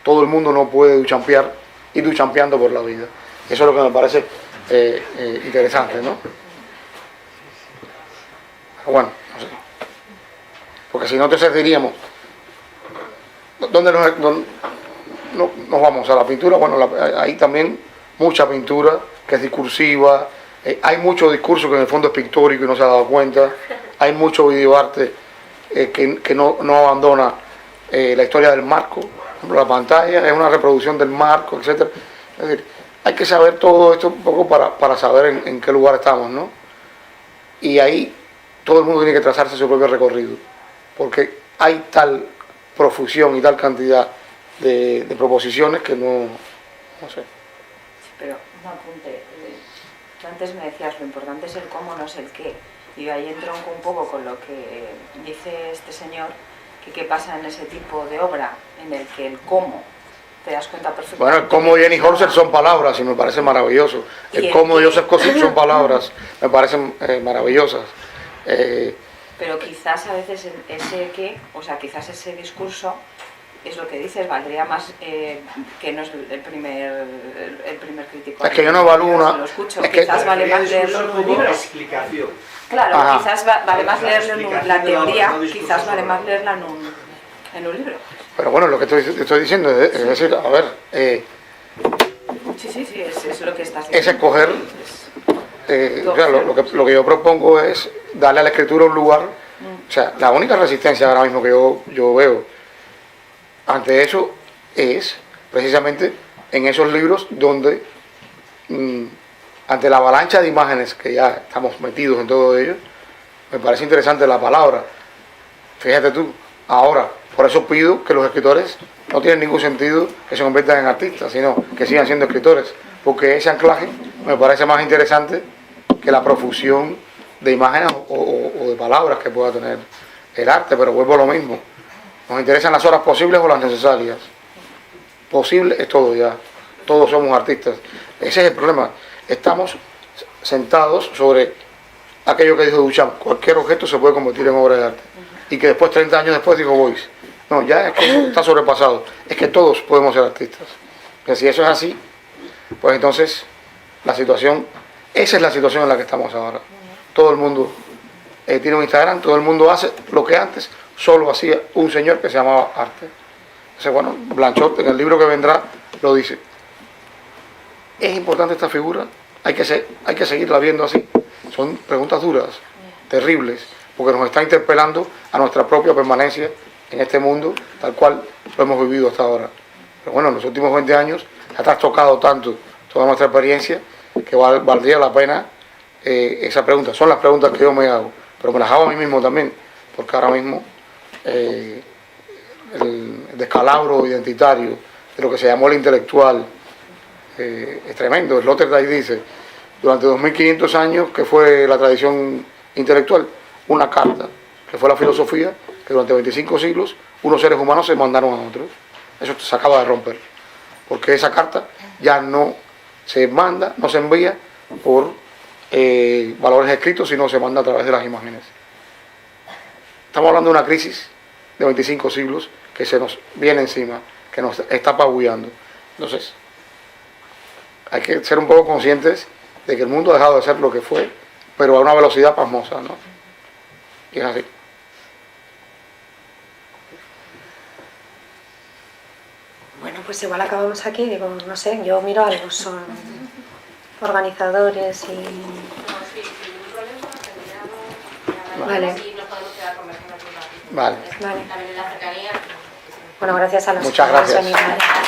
Todo el mundo no puede duchampear y duchampeando por la vida. Eso es lo que me parece interesante, ¿no? Pero bueno, no sé. Porque si no, entonces diríamos, ¿dónde nos vamos? ¿A la pintura? Bueno, hay también mucha pintura que es discursiva. Hay mucho discurso que en el fondo es pictórico y no se ha dado cuenta. Hay mucho videoarte que no abandona la historia del marco. Por ejemplo, la pantalla es una reproducción del marco, etc. Es decir, hay que saber todo esto un poco para saber en qué lugar estamos, ¿no? Y ahí todo el mundo tiene que trazarse su propio recorrido, porque hay tal profusión y tal cantidad de proposiciones que no sé. Sí, pero un apunte. Tú antes me decías, lo importante es el cómo, no es el qué. Y ahí entro un poco con lo que dice este señor, que qué pasa en ese tipo de obra, en el que el cómo, te das cuenta perfectamente. Bueno, el cómo de Jenny Holzer son palabras y me parece maravilloso. El cómo de Joseph Kosinski son palabras, me parecen maravillosas. Pero quizás a veces ese qué, o sea, quizás ese discurso, es lo que dices, valdría más que no es el primer crítico. Es que yo no evalúo una... Lo escucho, quizás vale más leerlo en un libro. Explicación. Claro, Ajá. quizás vale más leerlo en la teoría, quizás vale más leerla en un libro. Pero bueno, lo que estoy diciendo es decir, a ver... Sí, es lo que estás diciendo. Es escoger... o sea, lo que yo propongo es darle a la escritura un lugar. O sea, la única resistencia ahora mismo que yo veo ante eso es precisamente en esos libros donde ante la avalancha de imágenes que ya estamos metidos en todo ello, me parece interesante la palabra. Fíjate tú, ahora, por eso pido que los escritores no tienen ningún sentido que se conviertan en artistas, sino que sigan siendo escritores, porque ese anclaje me parece más interesante que la profusión de imágenes o de palabras que pueda tener el arte. Pero vuelvo a lo mismo, nos interesan las horas posibles o las necesarias. Posible es todo ya, todos somos artistas. Ese es el problema, estamos sentados sobre aquello que dijo Duchamp, cualquier objeto se puede convertir en obra de arte, y que después, 30 años después, dijo Boyce, no, ya es que eso está sobrepasado, es que todos podemos ser artistas. Que si eso es así, pues entonces la situación, esa es la situación en la que estamos ahora. Todo el mundo tiene un Instagram, todo el mundo hace lo que antes solo hacía un señor que se llamaba arte. Entonces, bueno, Blanchot en el libro que vendrá lo dice. ¿Es importante esta figura? Hay que seguirla viendo así. Son preguntas duras, terribles, porque nos está interpelando a nuestra propia permanencia en este mundo, tal cual lo hemos vivido hasta ahora. Pero bueno, en los últimos 20 años ha trastocado tanto toda nuestra experiencia que valdría la pena esa pregunta. Son las preguntas que yo me hago, pero me las hago a mí mismo también, porque ahora mismo el descalabro identitario de lo que se llamó el intelectual es tremendo. Sloterdijk dice, durante 2500 años, que fue la tradición intelectual, una carta, que fue la filosofía, que durante 25 siglos unos seres humanos se mandaron a otros. Eso se acaba de romper, porque esa carta ya no se manda, no se envía por valores escritos, sino se manda a través de las imágenes. Estamos hablando de una crisis de 25 siglos que se nos viene encima, que nos está apabullando. Entonces, hay que ser un poco conscientes de que el mundo ha dejado de ser lo que fue, pero a una velocidad pasmosa, ¿no? Y es así. pues igual acabamos aquí, digo, no sé, yo miro a los organizadores y... No, sí, sin ningún problema, terminamos, Vale. y nos podemos quedar conversando aquí un ratito. Vale. Vale. También en la cercanía. Bueno, gracias a los Muchas que habéis gracias. venido.